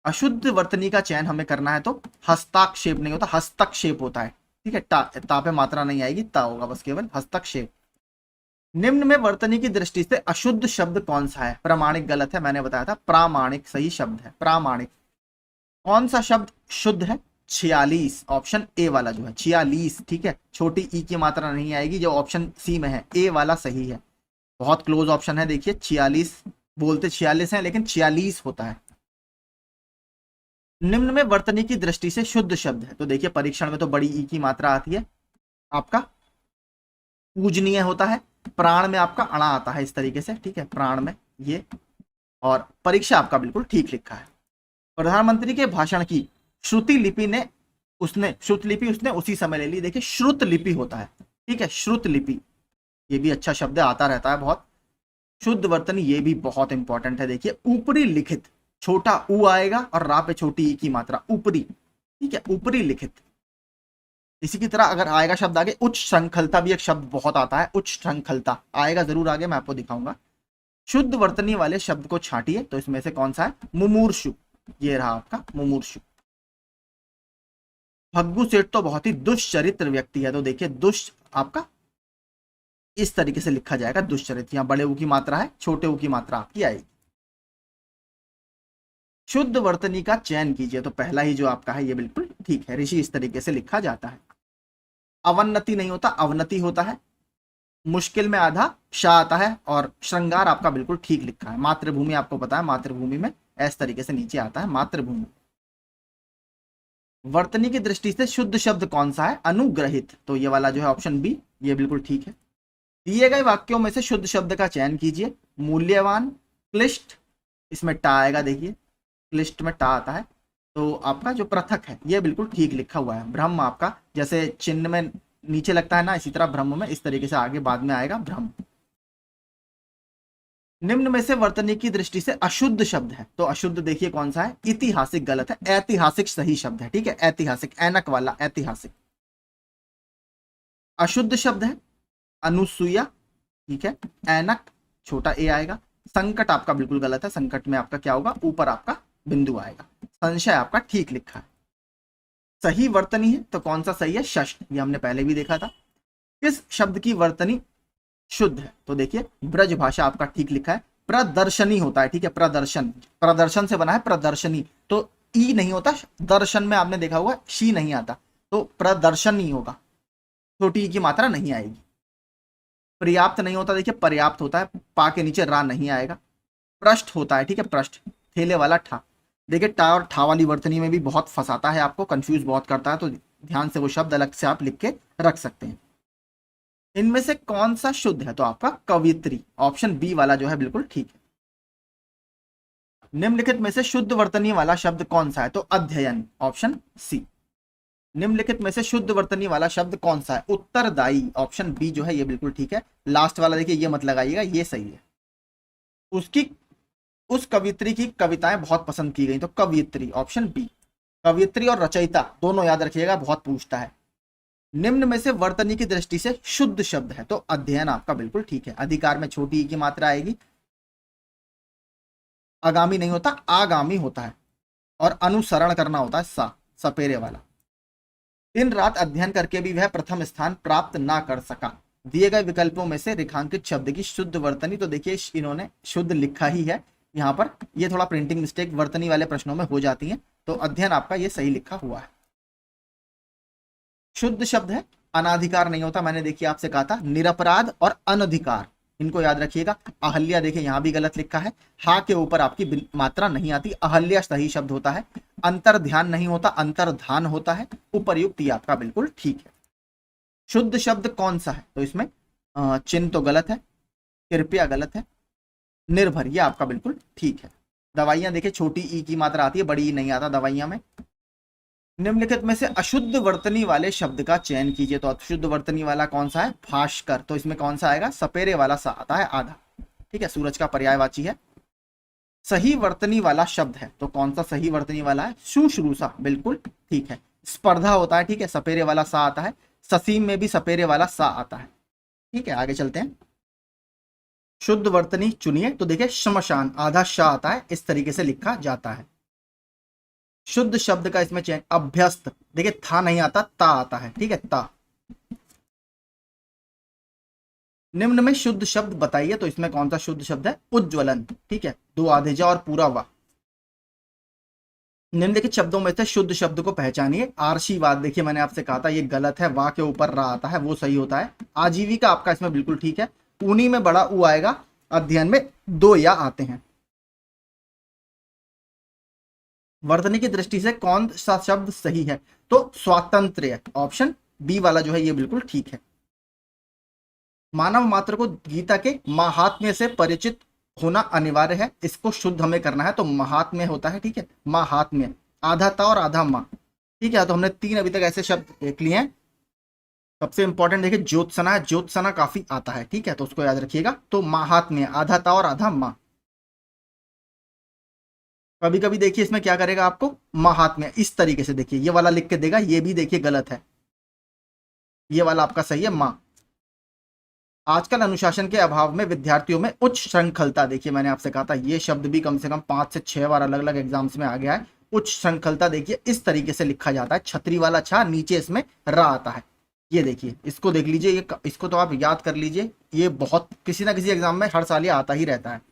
अशुद्ध वर्तनी का चयन हमें करना है, तो हस्ताक्षेप नहीं होता, हस्तक्षेप होता है, ठीक है। ता पे मात्रा नहीं आएगी, ता होगा बस केवल, हस्तक्षेप। निम्न में वर्तनी की दृष्टि से अशुद्ध शब्द कौन सा है? प्रामाणिक गलत है, मैंने बताया था, प्रामाणिक सही शब्द है, प्रामाणिक। कौन सा शब्द शुद्ध है? 46, ऑप्शन ए वाला जो है 46, ठीक है, छोटी ई की मात्रा नहीं आएगी, जो ऑप्शन सी में है, ए वाला सही है, बहुत क्लोज ऑप्शन है। देखिए 46, बोलते 46 है लेकिन 46 होता है। निम्न में वर्तनी की दृष्टि से शुद्ध शब्द है, तो देखिए परीक्षण में तो बड़ी ई की मात्रा आती है, आपका पूजनीय होता है, प्राण में आपका अणा आता है इस तरीके से, ठीक है, प्राण में ये, और परीक्षा आपका बिल्कुल ठीक लिखा है। प्रधानमंत्री के भाषण की श्रुति लिपि ने श्रुत लिपि उसने उसी समय ले ली, देखिए श्रुत लिपि होता है, ठीक है, श्रुत लिपि, ये भी अच्छा शब्द आता रहता है बहुत। शुद्ध वर्तनी ये भी बहुत इंपॉर्टेंट है, देखिए ऊपरी लिखित, छोटा ऊ आएगा और रा पे छोटी ई की मात्रा, ऊपरी, ठीक है, ऊपरी लिखित। इसी की तरह अगर आएगा शब्द आगे, उच्च श्रृंखलता भी एक शब्द बहुत आता है, उच्च श्रृंखलता आएगा जरूर आगे, मैं आपको दिखाऊंगा। शुद्ध वर्तनी वाले शब्द को छांटिए, तो इसमें से कौन सा है? मुमूर्षु, ये रहा आपका मुमूर्षु। भग्गू सेठ तो बहुत ही दुष्चरित्र व्यक्ति है, तो देखिए दुष्ट आपका इस तरीके से लिखा जाएगा, दुष्चरित्र, यहां बड़े ऊ की मात्रा है, छोटे ऊ की मात्रा आपकी आएगी। शुद्ध वर्तनी का चयन कीजिए, तो पहला ही जो आपका है ये बिल्कुल ठीक है, ऋषि इस तरीके से लिखा जाता है। अवन्नति नहीं होता, अवनति होता है। मुश्किल में आधा शाह आता है, और श्रृंगार आपका बिल्कुल ठीक लिखा है। मातृभूमि आपको पता है, मातृभूमि में इस तरीके से नीचे आता है, मातृभूमि। वर्तनी की दृष्टि से शुद्ध शब्द कौन सा है? अनुग्रहित, तो ये वाला जो है ऑप्शन बी, ये बिल्कुल ठीक है। दिए गए वाक्यों में से शुद्ध शब्द का चयन कीजिए। मूल्यवान, क्लिष्ट, इसमें टा आएगा, देखिए क्लिष्ट में टा आता है, तो आपका जो पृथक है ये बिल्कुल ठीक लिखा हुआ है। ब्रह्म आपका जैसे चिन्ह में नीचे लगता है ना, इसी तरह ब्रह्म में इस तरीके से आगे बाद में आएगा ब्रह्म। निम्न में से वर्तनी की दृष्टि से अशुद्ध शब्द है, तो अशुद्ध देखिए कौन सा है? ऐतिहासिक गलत है, ऐतिहासिक सही शब्द है, ठीक है, ऐतिहासिक, ऐनक वाला ऐतिहासिक। अशुद्ध शब्द है अनुसूया, ठीक है, ऐनक छोटा ए आएगा। संकट आपका बिल्कुल गलत है, संकट में आपका क्या होगा? ऊपर आपका बिंदु आएगा। संशय आपका ठीक लिखा है। सही वर्तनी है, तो कौन सा सही है? षष्ठ, ये हमने पहले भी देखा था। किस शब्द की वर्तनी शुद्ध है? तो देखिए ब्रज भाषा आपका ठीक लिखा है। प्रदर्शनी होता है, ठीक है, प्रदर्शन, प्रदर्शन से बना है प्रदर्शनी, तो ई नहीं होता, दर्शन में आपने देखा होगा शी नहीं आता, तो प्रदर्शन नहीं होगा, छोटी ई की मात्रा नहीं आएगी। पर्याप्त नहीं होता, देखिए पर्याप्त होता है, पा के नीचे रा नहीं आएगा। पृष्ठ होता है, ठीक है, पृष्ठ, थेले वाला ठा। देखिए टा और ठा वाली वर्तनी में भी बहुत फंसाता है, आपको कंफ्यूज बहुत करता है, तो ध्यान से वो शब्द अलग से आप लिख के रख सकते हैं। इनमें से कौन सा शुद्ध है? तो आपका कवित्री, ऑप्शन बी वाला जो है बिल्कुल ठीक है। निम्नलिखित में से शुद्ध वर्तनी वाला शब्द कौन सा है? तो अध्ययन, ऑप्शन सी। निम्नलिखित में से शुद्ध वर्तनी वाला शब्द कौन सा है? उत्तरदायी, ऑप्शन बी जो है ये बिल्कुल ठीक है। लास्ट वाला देखिए ये मत लगाइएगा, ये सही है। उसकी उस कवियत्री की कविताएं बहुत पसंद की गई, तो कवियत्री ऑप्शन बी। कवियत्री और रचयिता दोनों याद रखिएगा, बहुत पूछता है। निम्न में से वर्तनी की दृष्टि से शुद्ध शब्द है, तो अध्ययन आपका बिल्कुल ठीक है। अधिकार में छोटी ई की मात्रा आएगी, आगामी नहीं होता, आगामी होता है, और अनुसरण करना होता है सा, सपेरे वाला। दिन रात अध्ययन करके भी वह प्रथम स्थान प्राप्त ना कर सका। दिए गए विकल्पों में से रेखांकित शब्द की शुद्ध वर्तनी, तो देखिए इन्होंने शुद्ध लिखा ही है यहाँ पर, ये थोड़ा प्रिंटिंग मिस्टेक वर्तनी वाले प्रश्नों में हो जाती है, तो अध्ययन आपका ये सही लिखा हुआ है। शुद्ध शब्द है, अनाधिकार नहीं होता, मैंने देखिए आपसे कहा था। निरपराध और अनधिकार, इनको याद रखिएगा। अहल्या देखिए यहां भी गलत लिखा है, हा के ऊपर आपकी मात्रा नहीं आती, अहल्या सही शब्द होता है। अंतर ध्यान नहीं होता, अंतर्धान होता है। उपर्युक्त ये आपका बिल्कुल ठीक है। शुद्ध शब्द कौन सा है? तो इसमें चिन्ह तो गलत है, कृपया गलत है, निर्भर ये आपका बिल्कुल ठीक है। दवाइयां देखिए छोटी ई की मात्रा आती है, बड़ी ई नहीं आता दवाइयां में। निम्नलिखित में से अशुद्ध वर्तनी वाले शब्द का चयन कीजिए, तो अशुद्ध वर्तनी वाला कौन सा है? भास्कर, तो इसमें कौन सा आएगा? सपेरे वाला सा आता है, आधा, ठीक है, सूरज का पर्यायवाची है। सही वर्तनी वाला शब्द है, तो कौन सा सही वर्तनी वाला है? शुश्रूषा, बिल्कुल ठीक है। स्पर्धा होता है, ठीक है, सपेरे वाला सा आता है। ससीम में भी सपेरे वाला सा आता है, ठीक है। आगे चलते हैं, शुद्ध वर्तनी चुनिए, तो देखिए श्मशान, आधा शाह आता है, इस तरीके से लिखा जाता है। शुद्ध शब्द का इसमें चयन, अभ्यस्त, देखिए था नहीं आता, ता आता है, ठीक है, ता। निम्न में शुद्ध शब्द बताइए, तो इसमें कौन सा शुद्ध शब्द है? उज्ज्वलन, ठीक है, दो आधे जा और पूरा वा। निम्नलिखित शब्दों में से शुद्ध शब्द को पहचानिए। आर्शीवाद, देखिए मैंने आपसे कहा था ये गलत है, वा के ऊपर रा आता है, वो सही होता है। आजीविका आपका इसमें बिल्कुल ठीक है। ऊनी में बड़ा ऊ आएगा, अध्ययन में दो या आते हैं। वर्तनी की दृष्टि से कौन सा शब्द सही है? तो स्वातंत्र्य, ऑप्शन बी वाला जो है ये बिल्कुल ठीक है। मानव मात्र को गीता के महात्म्य से परिचित होना अनिवार्य है, इसको शुद्ध हमें करना है, तो महात्म्य होता है, ठीक है, महात्म्य, आधा ता और आधा मा, ठीक है। तो हमने 3 अभी तक ऐसे शब्द देख लिए हैं। सबसे इंपॉर्टेंट देखिए ज्योत्सना है, ज्योत्सना काफी आता है, ठीक है, तो उसको याद रखिएगा। तो महात्म्य, आधा ता और आधा मा। कभी कभी देखिए इसमें क्या करेगा आपको, महात्म्य इस तरीके से, देखिए ये वाला लिख के देगा, ये भी देखिए गलत है, ये वाला आपका सही है, माँ। आजकल अनुशासन के अभाव में विद्यार्थियों में उच्च श्रृंखलता, देखिए मैंने आपसे कहा था ये शब्द भी कम से कम 5 से 6 बार अलग अलग एग्जाम्स में आ गया है। उच्च श्रृंखलता देखिए इस तरीके से लिखा जाता है, छतरी वाला छा, नीचे इसमें रा आता है, ये देखिए, इसको देख लीजिए, ये इसको तो आप याद कर लीजिए, ये बहुत किसी ना किसी एग्जाम में हर साल ये आता ही रहता है।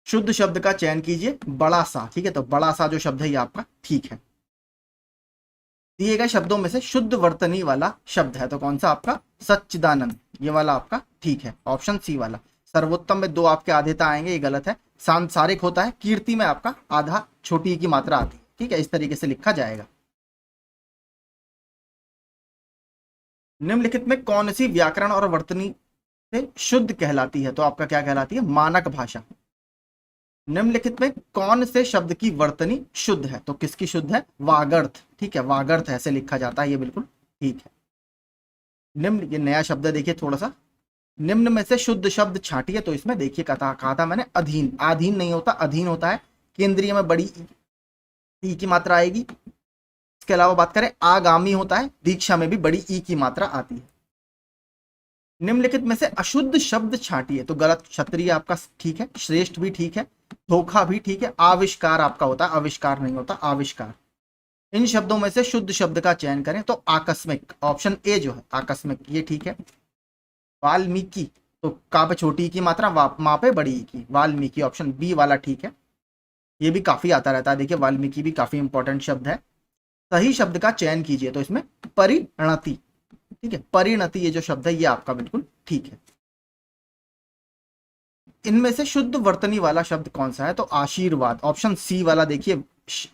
शुद्ध शब्द का चयन कीजिए, बड़ा सा, ठीक है, तो बड़ा सा जो शब्द है ये आपका ठीक है। दिए गए शब्दों में से शुद्ध वर्तनी वाला शब्द है, तो कौन सा आपका? सच्चिदानंद, ये वाला आपका ठीक है, ऑप्शन सी वाला। सर्वोत्तम में दो आपके आधेता आएंगे, ये गलत है। सांसारिक होता है, कीर्ति में आपका आधा छोटी की मात्रा आती है, ठीक है, इस तरीके से लिखा जाएगा। निम्नलिखित में कौन सी व्याकरण और वर्तनी से शुद्ध कहलाती है? तो आपका क्या कहलाती है? मानक भाषा। निम्नलिखित में कौन से शब्द की वर्तनी शुद्ध है? तो किसकी शुद्ध है? वागर्थ, ठीक है, वागर्थ ऐसे लिखा जाता है, ये बिल्कुल ठीक है। निम्न, ये नया शब्द है देखिए थोड़ा सा, निम्न में से शुद्ध शब्द छांटिए, तो इसमें देखिए कहा था मैंने अधीन, आधीन नहीं होता, अधीन होता है। केंद्रीय में बड़ी ई की मात्रा आएगी। इसके अलावा बात करें आगामी होता है, दीक्षा में भी बड़ी ई की मात्रा आती है। निम्नलिखित में से अशुद्ध शब्द छांटिए, तो गलत, क्षत्रिय आपका ठीक है, श्रेष्ठ भी ठीक है, धोखा भी ठीक है, आविष्कार आपका होता है, आविष्कार नहीं होता, आविष्कार। इन शब्दों में से शुद्ध शब्द का चयन करें, तो आकस्मिक, ऑप्शन ए जो है आकस्मिक, ये ठीक है। वाल्मीकि, तो का पे छोटी की मात्रा, माँ पे बड़ी की, वाल्मीकि, ऑप्शन बी वाला ठीक है। ये भी काफी आता रहता है, देखिए वाल्मीकि भी काफी इंपॉर्टेंट शब्द है। सही शब्द का चयन कीजिए, तो इसमें परिणति, ठीक है, परिणति ये जो शब्द है ये आपका बिल्कुल ठीक है। इनमें से शुद्ध वर्तनी वाला शब्द कौन सा है? तो आशीर्वाद, ऑप्शन सी वाला, देखिए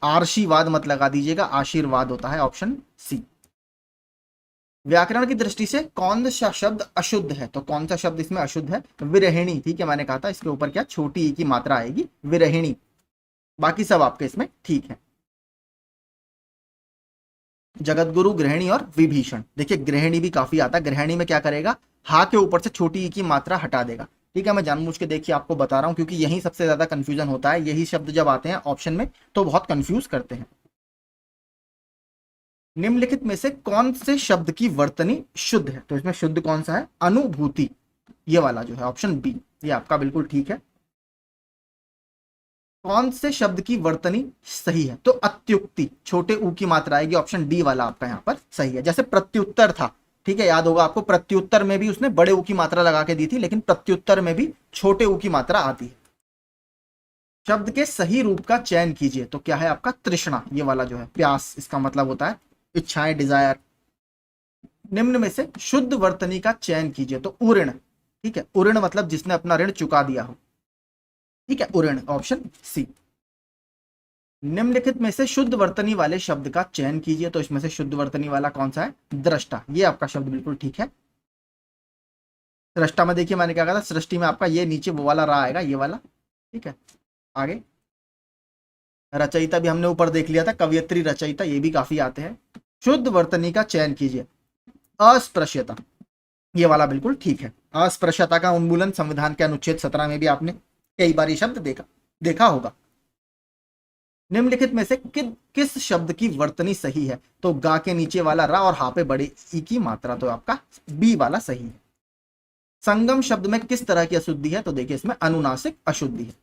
आर्शीवाद मत लगा दीजिएगा, आशीर्वाद होता है, ऑप्शन सी। व्याकरण की दृष्टि से कौन सा शब्द अशुद्ध है? तो कौन सा शब्द इसमें अशुद्ध है? विरहिणी, ठीक है, मैंने कहा था इसके ऊपर क्या छोटी ई की मात्रा आएगी, विरहिणी। बाकी सब आपके इसमें ठीक है। जगतगुरु, गृहिणी और विभीषण। देखिए गृहिणी भी काफी आता है। गृहिणी में क्या करेगा, हा के ऊपर से छोटी ई की मात्रा हटा देगा। ठीक है, मैं जानबूझ के देखिए आपको बता रहा हूं क्योंकि यही सबसे ज्यादा कंफ्यूजन होता है। यही शब्द जब आते हैं ऑप्शन में तो बहुत कंफ्यूज करते हैं। निम्नलिखित में से कौन से शब्द की वर्तनी शुद्ध है, तो इसमें शुद्ध कौन सा है, अनुभूति, ये वाला जो है ऑप्शन बी, ये आपका बिल्कुल ठीक है। कौन से शब्द की वर्तनी सही है, तो अत्युक्ति, छोटे ऊ की मात्रा आएगी, ऑप्शन डी वाला आपका यहाँ पर सही है। जैसे प्रत्युत्तर था, ठीक है, याद होगा आपको, प्रत्युत्तर में भी उसने बड़े ऊ की मात्रा लगा के दी थी, लेकिन प्रत्युत्तर में भी छोटे ऊ की मात्रा आती है। शब्द के सही रूप का चयन कीजिए, तो क्या है आपका तृष्णा, ये वाला जो है, प्यास इसका मतलब होता है, इच्छाएं, डिजायर। निम्न में से शुद्ध वर्तनी का चयन कीजिए, तो उऋण, ठीक है, उऋण मतलब जिसने अपना ऋण चुका दिया हो, ठीक है, उऋण, ऑप्शन सी। निम्नलिखित में से शुद्ध वर्तनी वाले शब्द का चयन कीजिए, तो इसमें से शुद्ध वर्तनी वाला कौन सा है, दृष्टा, ये आपका शब्द बिल्कुल ठीक है। दृष्टा में देखिए मैंने क्या कहा था, सृष्टि में आपका ये नीचे वो वाला रा आएगा, ये वाला, ठीक है। आगे रचयिता भी हमने ऊपर देख लिया था, कवियत्री, रचयिता, ये भी काफी आते हैं। शुद्ध वर्तनी का चयन कीजिए, अस्पृश्यता, ये वाला बिल्कुल ठीक है। अस्पृश्यता का उन्मूलन संविधान के अनुच्छेद 17 में भी आपने कई बार ये शब्द देखा होगा। निम्नलिखित में से किस शब्द की वर्तनी सही है, तो गा के नीचे वाला रा और हा पे बड़े ई की मात्रा, तो आपका बी वाला सही है। संगम शब्द में किस तरह की अशुद्धि है, तो देखिए इसमें अनुनासिक अशुद्धि है।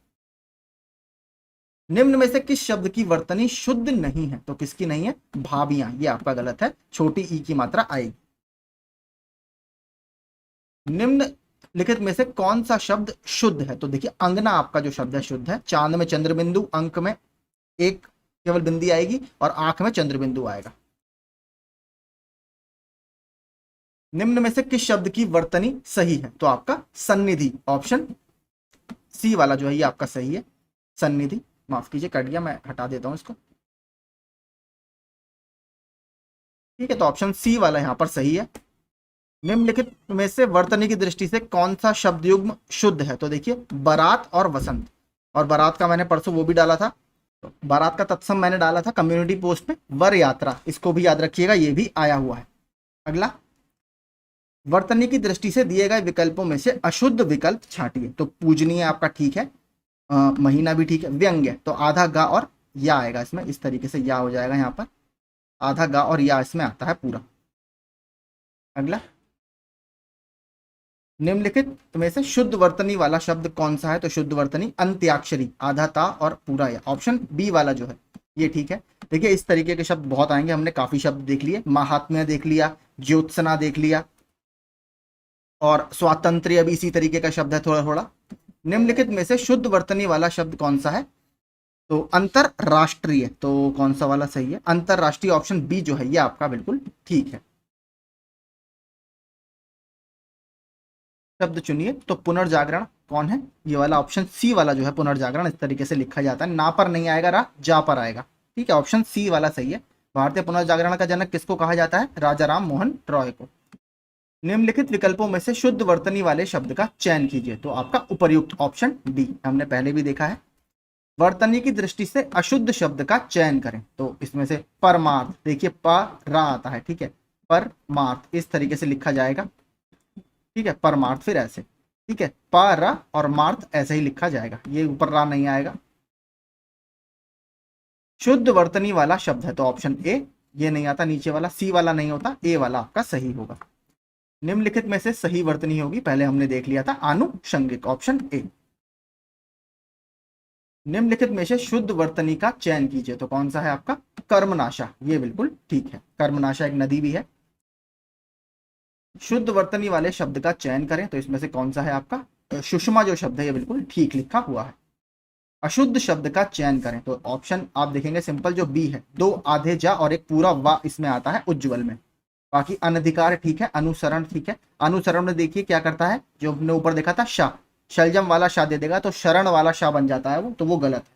निम्न में से किस शब्द की वर्तनी शुद्ध नहीं है, तो किसकी नहीं है, भाभियां, ये आपका गलत है, छोटी ई की मात्रा आएगी। निम्नलिखित में से कौन सा शब्द शुद्ध है, तो देखिए अंगना आपका जो शब्द है शुद्ध है। चांद में चंद्र बिंदु, अंक में एक केवल बिंदी आएगी और आंख में चंद्र बिंदु आएगा। निम्न में से किस शब्द की वर्तनी सही है, तो आपका सन्निधि, ऑप्शन सी वाला जो है ये आपका सही है, सन्निधि। माफ कीजिए कट गया, मैं हटा देता हूं इसको, ठीक है, तो ऑप्शन सी वाला यहां पर सही है। निम्नलिखित में से वर्तनी की दृष्टि से कौन सा शब्द युग्म शुद्ध है, तो देखिए बारात और वसंत, और बारात का मैंने परसों वो भी डाला था, बारात का तत्सम मैंने डाला था कम्युनिटी पोस्ट में, वर यात्रा, इसको भी याद रखिएगा, ये भी आया हुआ है। अगला, वर्तनी की दृष्टि से दिए गए विकल्पों में से अशुद्ध विकल्प छांटिए, तो पूजनीय आपका ठीक है, महीना भी ठीक है। व्यंग्य, तो आधा गा और या आएगा इसमें, इस तरीके से या हो जाएगा यहाँ पर, आधा गा और या इसमें आता है पूरा। अगला, निम्नलिखित में से शुद्ध वर्तनी वाला शब्द कौन सा है, तो शुद्ध वर्तनी अंत्याक्षरी, आधा ता और पूरा या, ऑप्शन बी वाला जो है ये ठीक है। देखिए इस तरीके के शब्द बहुत आएंगे, हमने काफी शब्द देख लिए, महात्म्य देख लिया, ज्योत्सना देख लिया, और स्वातंत्र्य अभी इसी तरीके का शब्द है थोड़ा थोड़ा। निम्नलिखित में से शुद्ध वर्तनी वाला शब्द कौन सा है, तो अंतरराष्ट्रीय, तो कौन सा वाला सही है, अंतरराष्ट्रीय, ऑप्शन बी जो है ये आपका बिल्कुल ठीक है। शब्द चुनिए, तो पुनर्जागरण कौन है, ये वाला ऑप्शन सी वाला जो है, पुनर्जागरण इस तरीके से लिखा जाता है, ना पर नहीं आएगा, रा जा पर आएगा, ठीक है, ऑप्शन सी वाला सही है। भारतीय पुनर्जागरण का जनक किसको कहा जाता है, राजा राम मोहन रॉय को। निम्नलिखित विकल्पों में से शुद्ध वर्तनी वाले शब्द का चयन कीजिए, तो आपका उपर्युक्त ऑप्शन डी, हमने पहले भी देखा है। वर्तनी की दृष्टि से अशुद्ध शब्द का चयन करें, तो इसमें से परमार्थ, देखिए प रा आता है, ठीक है, परमार्थ इस तरीके से लिखा जाएगा, ठीक है, परमार्थ फिर ऐसे, ठीक है, प रा और मार्थ ऐसे ही लिखा जाएगा, ये ऊपर रा नहीं आएगा। शुद्ध वर्तनी वाला शब्द है, तो ऑप्शन ए, ये नहीं आता, नीचे वाला सी वाला नहीं होता, ए वाला आपका सही होगा। निम्नलिखित में से सही वर्तनी होगी, पहले हमने देख लिया था, आनुषंगिक, ऑप्शन ए। निम्नलिखित में से शुद्ध वर्तनी का चयन कीजिए, तो कौन सा है आपका, कर्मनाशा, ये बिल्कुल ठीक है, कर्मनाशा एक नदी भी है। शुद्ध वर्तनी वाले शब्द का चयन करें, तो इसमें से कौन सा है आपका, सुषमा जो शब्द है ये बिल्कुल ठीक लिखा हुआ है। अशुद्ध शब्द का चयन करें, तो ऑप्शन आप देखेंगे सिंपल जो बी है, दो आधे जा और एक पूरा वा इसमें आता है उज्ज्वल में। बाकी अनधिकार ठीक है, अनुसरण ठीक है, अनुसरण में देखिए क्या करता है, जो हमने ऊपर देखा था शाह, शलजम वाला शाह दे देगा तो शरण वाला शाह बन जाता है वो, तो वो गलत है।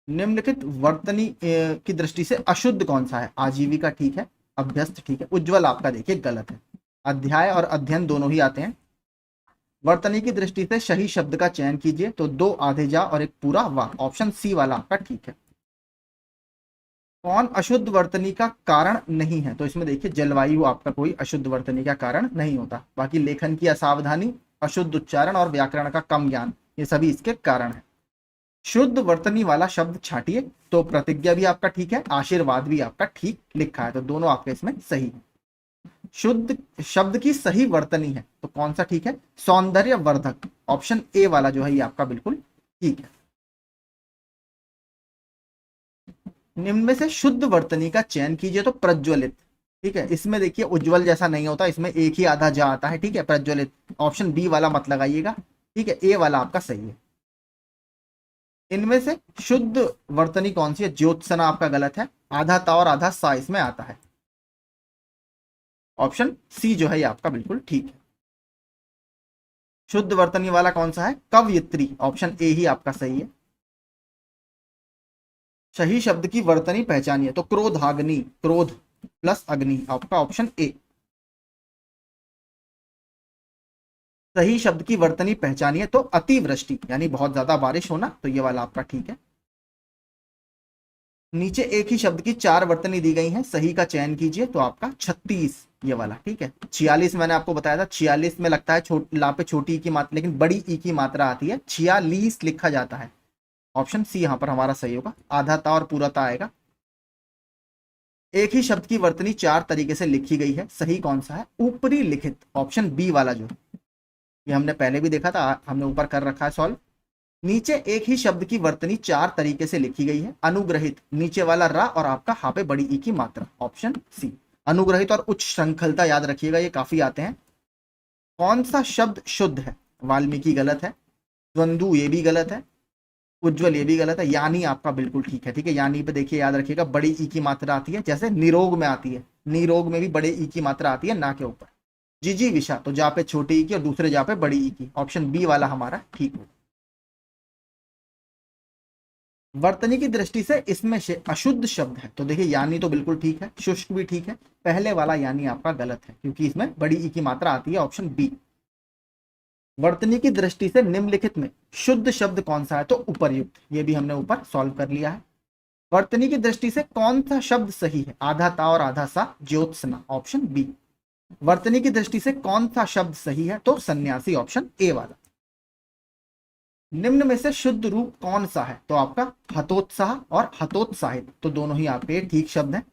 निम्नलिखित वर्तनी की दृष्टि से अशुद्ध कौन सा है, आजीविका ठीक है, अभ्यस्त ठीक है, उज्ज्वल आपका देखिए गलत है। अध्याय और अध्ययन दोनों ही आते हैं। वर्तनी की दृष्टि से सही शब्द का चयन कीजिए, तो दो आधे जा और एक पूरा वाह, ऑप्शन सी वाला आपका ठीक है। कौन अशुद्ध वर्तनी का कारण नहीं है? तो इसमें देखिए जलवायु आपका कोई अशुद्ध वर्तनी का कारण नहीं होता। बाकी लेखन की असावधानी, अशुद्ध उच्चारण और व्याकरण का कम ज्ञान, ये सभी इसके कारण है। शुद्ध वर्तनी वाला शब्द छांटिए। तो प्रतिज्ञा भी आपका ठीक है, आशीर्वाद भी आपका ठीक लिखा है, तो दोनों आपके इसमें सही है। शुद्ध शब्द की सही वर्तनी है तो कौन सा ठीक है? सौंदर्य वर्धक, ऑप्शन ए वाला जो है ये आपका बिल्कुल ठीक है। निम्न में से शुद्ध वर्तनी का चयन कीजिए। तो प्रज्वलित, ठीक है, इसमें देखिए उज्जवल जैसा नहीं होता, इसमें एक ही आधा जा आता है, ठीक है, प्रज्वलित, ऑप्शन बी वाला मत लगाइएगा, ठीक है, ए वाला आपका सही है। इनमें से शुद्ध वर्तनी कौन सी है? ज्योत्सना आपका गलत है, आधा ता और आधा सा इसमें आता है, ऑप्शन सी जो है ये आपका बिल्कुल ठीक है। शुद्ध वर्तनी वाला कौन सा है? कवयित्री, ऑप्शन ए ही आपका सही है। सही शब्द की वर्तनी पहचानिए। तो क्रोधाग्नि, क्रोध प्लस अग्नि, आपका ऑप्शन ए। सही शब्द की वर्तनी पहचानिए। तो अतिवृष्टि यानी बहुत ज्यादा बारिश होना, तो ये वाला आपका ठीक है। नीचे एक ही शब्द की 4 वर्तनी दी गई हैं, सही का चयन कीजिए। तो आपका 36 ये वाला ठीक है। 46 मैंने आपको बताया था, 46 में लगता है ला पे छोटी ई की मात्रा, लेकिन बड़ी ई की मात्रा आती है, 46 लिखा जाता है, ऑप्शन सी यहां पर हमारा सही होगा, आधा ता और पूरा ता आएगा। एक ही शब्द की वर्तनी 4 तरीके से लिखी गई है, सही कौन सा है? ऊपरी लिखित, ऑप्शन बी वाला जो, ये हमने पहले भी देखा था, हमने ऊपर कर रखा है सॉल्व। नीचे एक ही शब्द की वर्तनी 4 तरीके से लिखी गई है, अनुग्रहित, नीचे वाला रा और आपका हा पे बड़ी ई की मात्रा, ऑप्शन सी। अनुग्रहित और उच्च श्रृंखलता याद रखिएगा, ये काफी आते हैं। कौन सा शब्द शुद्ध है? वाल्मीकि गलत है, द्वंद्व ये भी गलत है, उज्जवल ये भी गलत है, यानी आपका बिल्कुल ठीक है, ठीक है। यानी पे देखिए याद रखिएगा बड़ी ई की मात्रा आती है, जैसे निरोग में आती है, निरोग में भी बड़े ई की मात्रा आती है ना के ऊपर। जिजी विषा, तो जा पे छोटी ई की और दूसरे जा पे बड़ी ई की, ऑप्शन बी वाला हमारा ठीक होगा। वर्तनी की दृष्टि से इसमें से अशुद्ध शब्द है, तो देखिए यानी तो बिल्कुल ठीक है, शुष्क भी ठीक है, पहले वाला यानी आपका गलत है क्योंकि इसमें बड़ी ई की मात्रा आती है, ऑप्शन बी। वर्तनी की दृष्टि से निम्नलिखित में शुद्ध शब्द कौन सा है? तो उपर्युक्त, ये भी हमने ऊपर सॉल्व कर लिया है। वर्तनी की दृष्टि से कौन सा शब्द सही है? आधा ता और आधा सा, ज्योत्सना, ऑप्शन बी। वर्तनी की दृष्टि से कौन सा शब्द सही है? तो सन्यासी, ऑप्शन ए वाला। निम्न में से शुद्ध रूप कौन सा है? तो आपका हतोत्साह और हतोत्साहित, तो दोनों ही आपके ठीक शब्द हैं।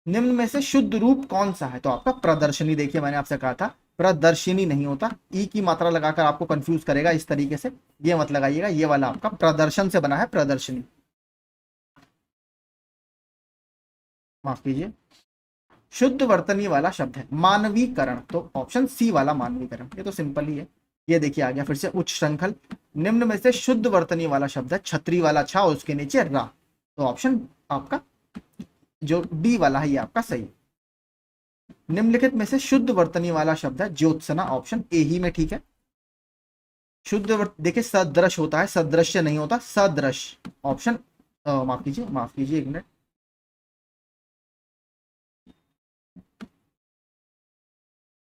निम्न में से शुद्ध रूप कौन सा है? तो आपका प्रदर्शनी, देखिए मैंने आपसे कहा था प्रदर्शनी नहीं होता, ई की मात्रा लगाकर आपको कंफ्यूज करेगा इस तरीके से, ये मत लगाइएगा, ये वाला आपका प्रदर्शन से बना है, प्रदर्शनी, माफ कीजिए। शुद्ध वर्तनी वाला शब्द है मानवीकरण, तो ऑप्शन सी वाला मानवीकरण, ये तो सिंपल ही है। ये देखिए आ गया फिर से उच्च श्रृंखल। निम्न में से शुद्ध वर्तनी वाला शब्द है छतरी वाला छा, उसके नीचे रा, तो ऑप्शन आपका जो डी वाला है ये आपका सही। निम्नलिखित में से शुद्ध वर्तनी वाला शब्द है ज्योत्सना, ऑप्शन ए ही में ठीक है। शुद्ध देखिए सदृश होता है, सदृश्य नहीं होता, सदृश, ऑप्शन माफ कीजिए एक मिनट,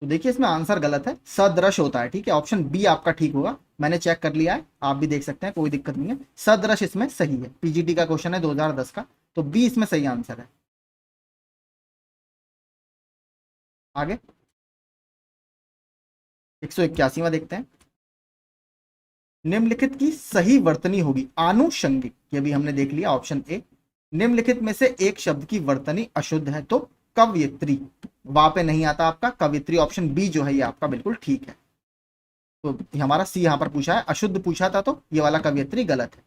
तो देखिए इसमें आंसर गलत है, सदृश होता है, ठीक है, ऑप्शन बी आपका ठीक होगा, मैंने चेक कर लिया है, आप भी देख सकते हैं, कोई दिक्कत नहीं है, सदृश इसमें सही है, पीजीटी का क्वेश्चन है 2010 का, तो बी इसमें सही आंसर है। आगे 181वां देखते हैं। निम्नलिखित की सही वर्तनी होगी आनुषंगिक, ये भी हमने देख लिया, ऑप्शन ए। निम्नलिखित में से एक शब्द की वर्तनी अशुद्ध है, तो कवयित्री, वा पे नहीं आता आपका, कवित्री, ऑप्शन बी जो है ये आपका बिल्कुल ठीक है। तो हमारा सी यहां पर पूछा है, अशुद्ध पूछा था, तो ये वाला कवियत्री गलत है।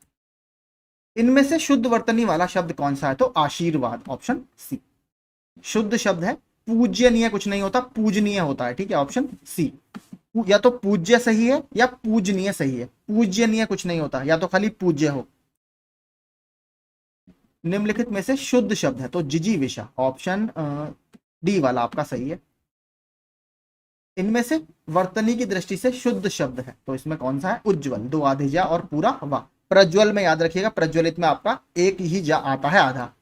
इनमें से शुद्ध वर्तनी वाला शब्द कौन सा है? तो आशीर्वाद, ऑप्शन सी। शुद्ध शब्द है पूज्यनीय, कुछ नहीं होता, पूजनीय होता है, ठीक है, ऑप्शन सी। या तो पूज्य सही है या पूजनीय सही है, पूज्यनीय कुछ नहीं होता, या तो खाली पूज्य हो। निम्नलिखित में से शुद्ध शब्द है, तो जिजीविषा, ऑप्शन डी वाला आपका सही है। इनमें से वर्तनी की दृष्टि से शुद्ध शब्द है, तो इसमें कौन सा है? उज्जवल, 2 आधे जा और पूरा वा। प्रज्वल में याद रखिएगा, प्रज्वलित में आपका एक ही जा आता है, आधा।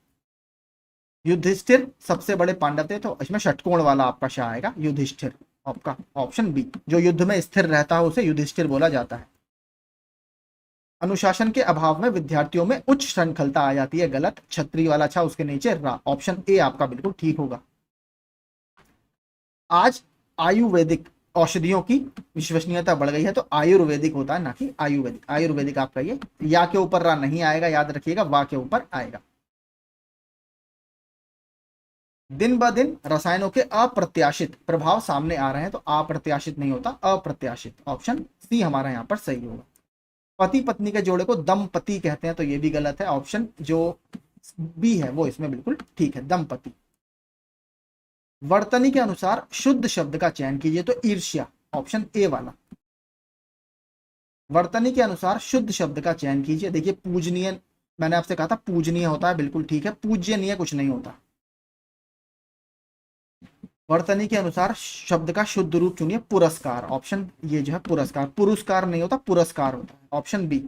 युधिष्ठिर सबसे बड़े पांडव थे, तो इसमें षटकोण वाला आपका शाह आएगा, युधिष्ठिर, आपका ऑप्शन बी। जो युद्ध में स्थिर रहता है उसे युधिष्ठिर बोला जाता है। अनुशासन के अभाव में विद्यार्थियों में उच्च श्रृंखलता आ जाती है, गलत। छतरी वाला छा उसके नीचे रा, ऑप्शन ए आपका बिल्कुल ठीक होगा। आज आयुर्वेदिक औषधियों की विश्वसनीयता बढ़ गई है, तो आयुर्वेदिक होता है ना कि आयुर्वेदिक। आयुर्वेदिक आपका ये या के ऊपर रा नहीं आएगा, याद रखिएगा, वा के ऊपर आएगा। दिन ब दिन रसायनों के अप्रत्याशित प्रभाव सामने आ रहे हैं, तो अप्रत्याशित नहीं होता, अप्रत्याशित, ऑप्शन सी हमारा यहाँ पर सही होगा। पति पत्नी के जोड़े को दंपति कहते हैं, तो ये भी गलत है, ऑप्शन जो बी है वो इसमें बिल्कुल ठीक है, दंपति। वर्तनी के अनुसार शुद्ध शब्द का चयन कीजिए, तो ईर्ष्या, ऑप्शन ए वाला। वर्तनी के अनुसार शुद्ध शब्द का चयन कीजिए, देखिए पूजनीय, मैंने आपसे कहा था पूजनीय होता है, बिल्कुल ठीक है, पूज्यनीय कुछ नहीं होता। वर्तनी के अनुसार शब्द का शुद्ध रूप चुनिए, पुरस्कार, ऑप्शन ये जो है पुरस्कार, पुरस्कार नहीं होता, पुरस्कार होता है, ऑप्शन बी।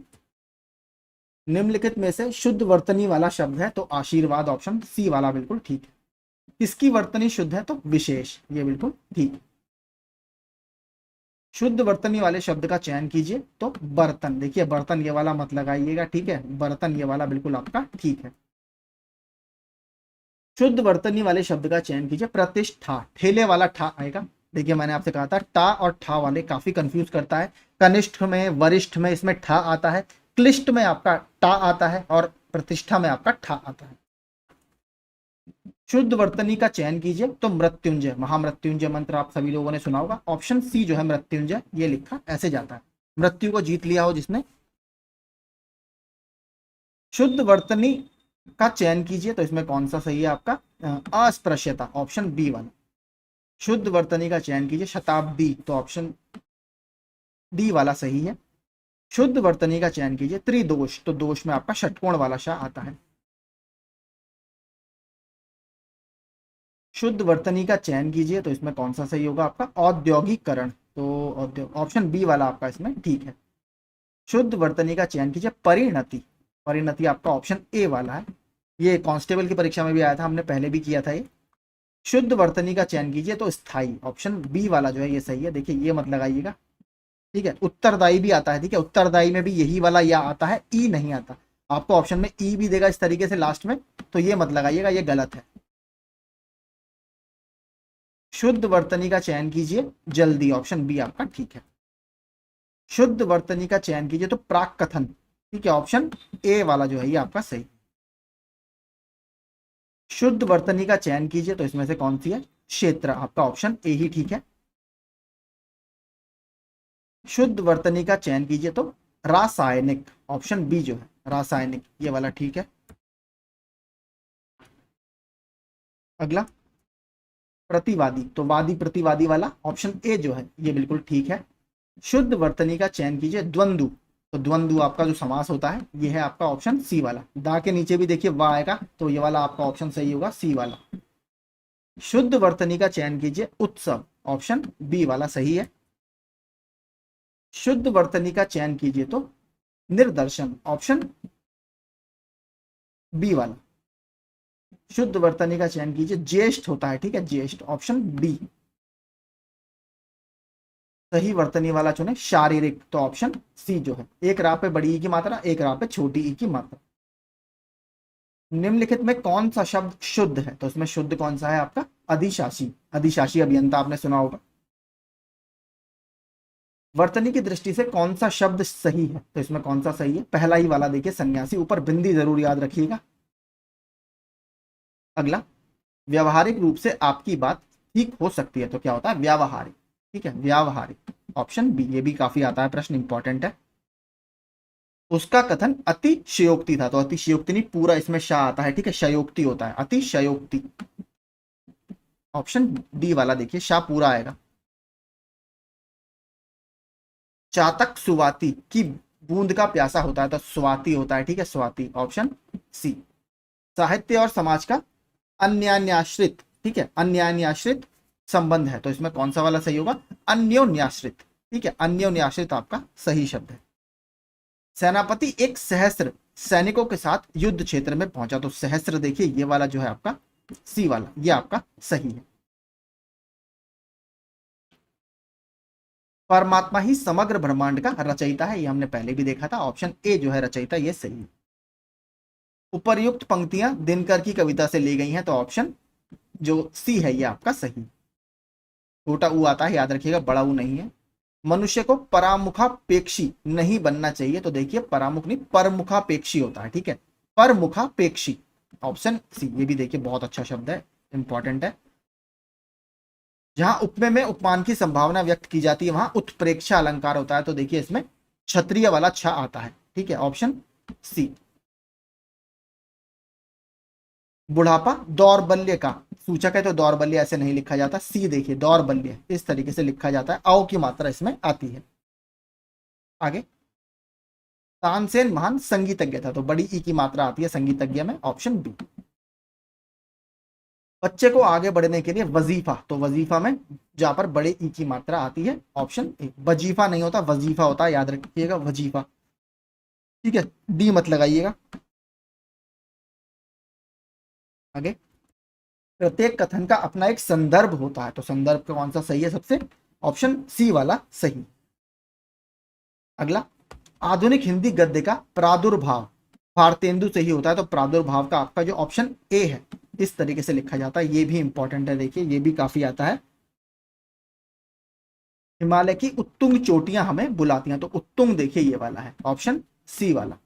निम्नलिखित में से शुद्ध वर्तनी वाला शब्द है, तो आशीर्वाद, ऑप्शन सी वाला बिल्कुल ठीक है। किसकी वर्तनी शुद्ध है, तो विशेष, ये बिल्कुल ठीक। शुद्ध वर्तनी वाले शब्द का चयन कीजिए, तो बर्तन, देखिए बर्तन ये वाला मत लगाइएगा, ठीक है, बर्तन ये वाला बिल्कुल आपका ठीक है। शुद्ध वर्तनी वाले शब्द का चयन कीजिए, प्रतिष्ठा, ठेले वाला ठा आएगा। देखिए मैंने आपसे कहा था टा और ठा वाले काफी कंफ्यूज करता है, कनिष्ठ में वरिष्ठ में इसमें ठा आता है, क्लिष्ट में आपका टा आता है, और प्रतिष्ठा में आपका ठा आता है। शुद्ध वर्तनी का चयन कीजिए, तो मृत्युंजय, महामृत्युंजय मंत्र आप सभी लोगों ने सुना होगा, ऑप्शन सी जो है मृत्युंजय, ये लिखा ऐसे जाता है, मृत्यु को जीत लिया हो जिसने। शुद्ध वर्तनी का चयन कीजिए, तो इसमें कौन सा सही है आपका, अस्पृश्यता, ऑप्शन बी वाला। शुद्ध वर्तनी का चयन कीजिए, शताब्दी, तो ऑप्शन डी वाला सही है। शुद्ध वर्तनी का चयन कीजिए, त्रिदोष, तो दोष में आपका षटकोण वाला शाह आता है। शुद्ध वर्तनी का चयन कीजिए, तो इसमें कौन सा सही होगा आपका, औद्योगिकरण, तो ऑप्शन बी वाला आपका इसमें ठीक है। शुद्ध वर्तनी का चयन कीजिए, परिणति, परिणति आपका ऑप्शन ए वाला है, ये कांस्टेबल की परीक्षा में भी आया था, हमने पहले भी किया था ये। शुद्ध वर्तनी का चयन कीजिए, तो स्थाई, ऑप्शन बी वाला जो है ये सही है, देखिए ये मत लगाइएगा, ठीक है। उत्तरदायी भी आता है, ठीक है, उत्तरदायी में भी यही वाला या आता है, ई नहीं आता, आपको ऑप्शन में ई भी देगा इस तरीके से लास्ट में, तो ये मत लगाइएगा, ये गलत है। शुद्ध वर्तनी का चयन कीजिए, जल्दी, ऑप्शन बी आपका ठीक है। शुद्ध वर्तनी का चयन कीजिए, तो प्राक कथन, ठीक है, ऑप्शन ए वाला जो है ये आपका सही। शुद्ध वर्तनी का चयन कीजिए, तो इसमें से कौन सी है, क्षेत्र, आपका ऑप्शन ए ही ठीक है। शुद्ध वर्तनी का चयन कीजिए, तो रासायनिक, ऑप्शन बी जो है रासायनिक, ये वाला ठीक है। अगला प्रतिवादी, तो वादी प्रतिवादी वाला, ऑप्शन ए जो है ये बिल्कुल ठीक है। शुद्ध वर्तनी का चयन कीजिए, द्वंद्व, तो द्वंद्व आपका जो समास होता है ये है आपका ऑप्शन सी वाला, दा के नीचे भी देखिए वाह आएगा, तो ये वाला आपका ऑप्शन सही होगा, सी वाला। शुद्ध वर्तनी का चयन कीजिए, उत्सव, ऑप्शन बी वाला सही है। शुद्ध वर्तनी का चयन कीजिए, तो निर्दर्शन, ऑप्शन बी वाला। शुद्ध वर्तनी का चयन कीजिए, ज्येष्ठ होता है, ठीक है, ज्येष्ठ, ऑप्शन बी। सही वर्तनी वाला चुने, शारीरिक, तो ऑप्शन सी जो है, एक राह पे बड़ी ई की मात्रा, एक राह पे छोटी ई की मात्रा। निम्नलिखित में कौन सा शब्द शुद्ध है, तो इसमें शुद्ध कौन सा है आपका, अधिशासी, अधिशासी अभियंता आपने सुना होगा। वर्तनी की दृष्टि से कौन सा शब्द सही है, तो इसमें कौन सा सही है, पहला ही वाला देखिए, सन्यासी, ऊपर बिंदी जरूर याद रखिएगा। अगला, व्यवहारिक रूप से आपकी बात ठीक हो सकती है, तो क्या होता है, व्यावहारिक, ठीक है, व्यावहारिक, ऑप्शन बी, ये भी काफी आता है प्रश्न, इंपॉर्टेंट है। उसका कथन अतिशयोक्ति था, तो अतिशयोक्ति नहीं, पूरा इसमें शाह आता है, ठीक है, शयोक्ति होता है, अतिशयोक्ति, ऑप्शन डी वाला देखिए, शाह पूरा आएगा। चातक सुवाती की बूंद का प्यासा होता है, तो स्वाति होता है, ठीक है, स्वाति, ऑप्शन सी। साहित्य और समाज का अन्यान्याश्रित, ठीक है, अन्यान्याश्रित संबंध है, तो इसमें कौन सा वाला सही होगा, अन्योन्याश्रित, ठीक है, अन्योन्याश्रित आपका सही शब्द है। सेनापति एक सहस्त्र सैनिकों के साथ युद्ध क्षेत्र में पहुंचा, तो सहस्त्र देखिए ये वाला जो है आपका सी वाला, ये आपका सही है। परमात्मा ही समग्र ब्रह्मांड का रचयिता है, ये हमने पहले भी देखा था। ऑप्शन ए जो है रचयिता, ये सही है। उपर्युक्त पंक्तियां दिनकर की कविता से ली गई हैं, तो ऑप्शन जो सी है ये आपका सही। छोटा ऊ आता है, याद रखिएगा, बड़ा ऊ नहीं है। मनुष्य को परामुखापेक्षी नहीं बनना चाहिए, तो देखिए परामुख नहीं परमुखापेक्षी होता है, ठीक है, परमुखापेक्षी, ऑप्शन सी। ये भी देखिए बहुत अच्छा शब्द है, इंपॉर्टेंट है। जहां उपमेय में उपमान की संभावना व्यक्त की जाती है वहां उत्प्रेक्षा अलंकार होता है, तो देखिए इसमें क्षत्रिय वाला छ आता है, ठीक है, ऑप्शन सी। बुढ़ापा दौर्बल्य का सूचक है, तो दौर्बल्य ऐसे नहीं लिखा जाता। सी देखिए, दौर्बल्य इस तरीके से लिखा जाता है, औ की मात्रा इसमें आती है। आगे, तानसेन महान संगीतज्ञ था, तो बड़ी ई की मात्रा आती है संगीतज्ञ में, ऑप्शन बी। बच्चे को आगे बढ़ने के लिए वजीफा, तो वजीफा में जहां पर बड़े ई की मात्रा आती है, ऑप्शन ए। वजीफा नहीं होता, वजीफा होता है, याद रखिएगा, वजीफा, ठीक है, डी मत लगाइएगा। आगे, प्रत्येक कथन का अपना एक संदर्भ होता है, तो संदर्भ का कौन सा सही है सबसे, ऑप्शन सी वाला सही। अगला, आधुनिक हिंदी गद्य का प्रादुर्भाव भारतेंदु से ही होता है, तो प्रादुर्भाव का आपका जो ऑप्शन ए है इस तरीके से लिखा जाता है, ये भी इंपॉर्टेंट है, देखिए ये भी काफी आता है। हिमालय की उत्तुंग चोटियां हमें बुलाती हैं, तो उत्तुंग देखिए ये वाला है, ऑप्शन सी वाला।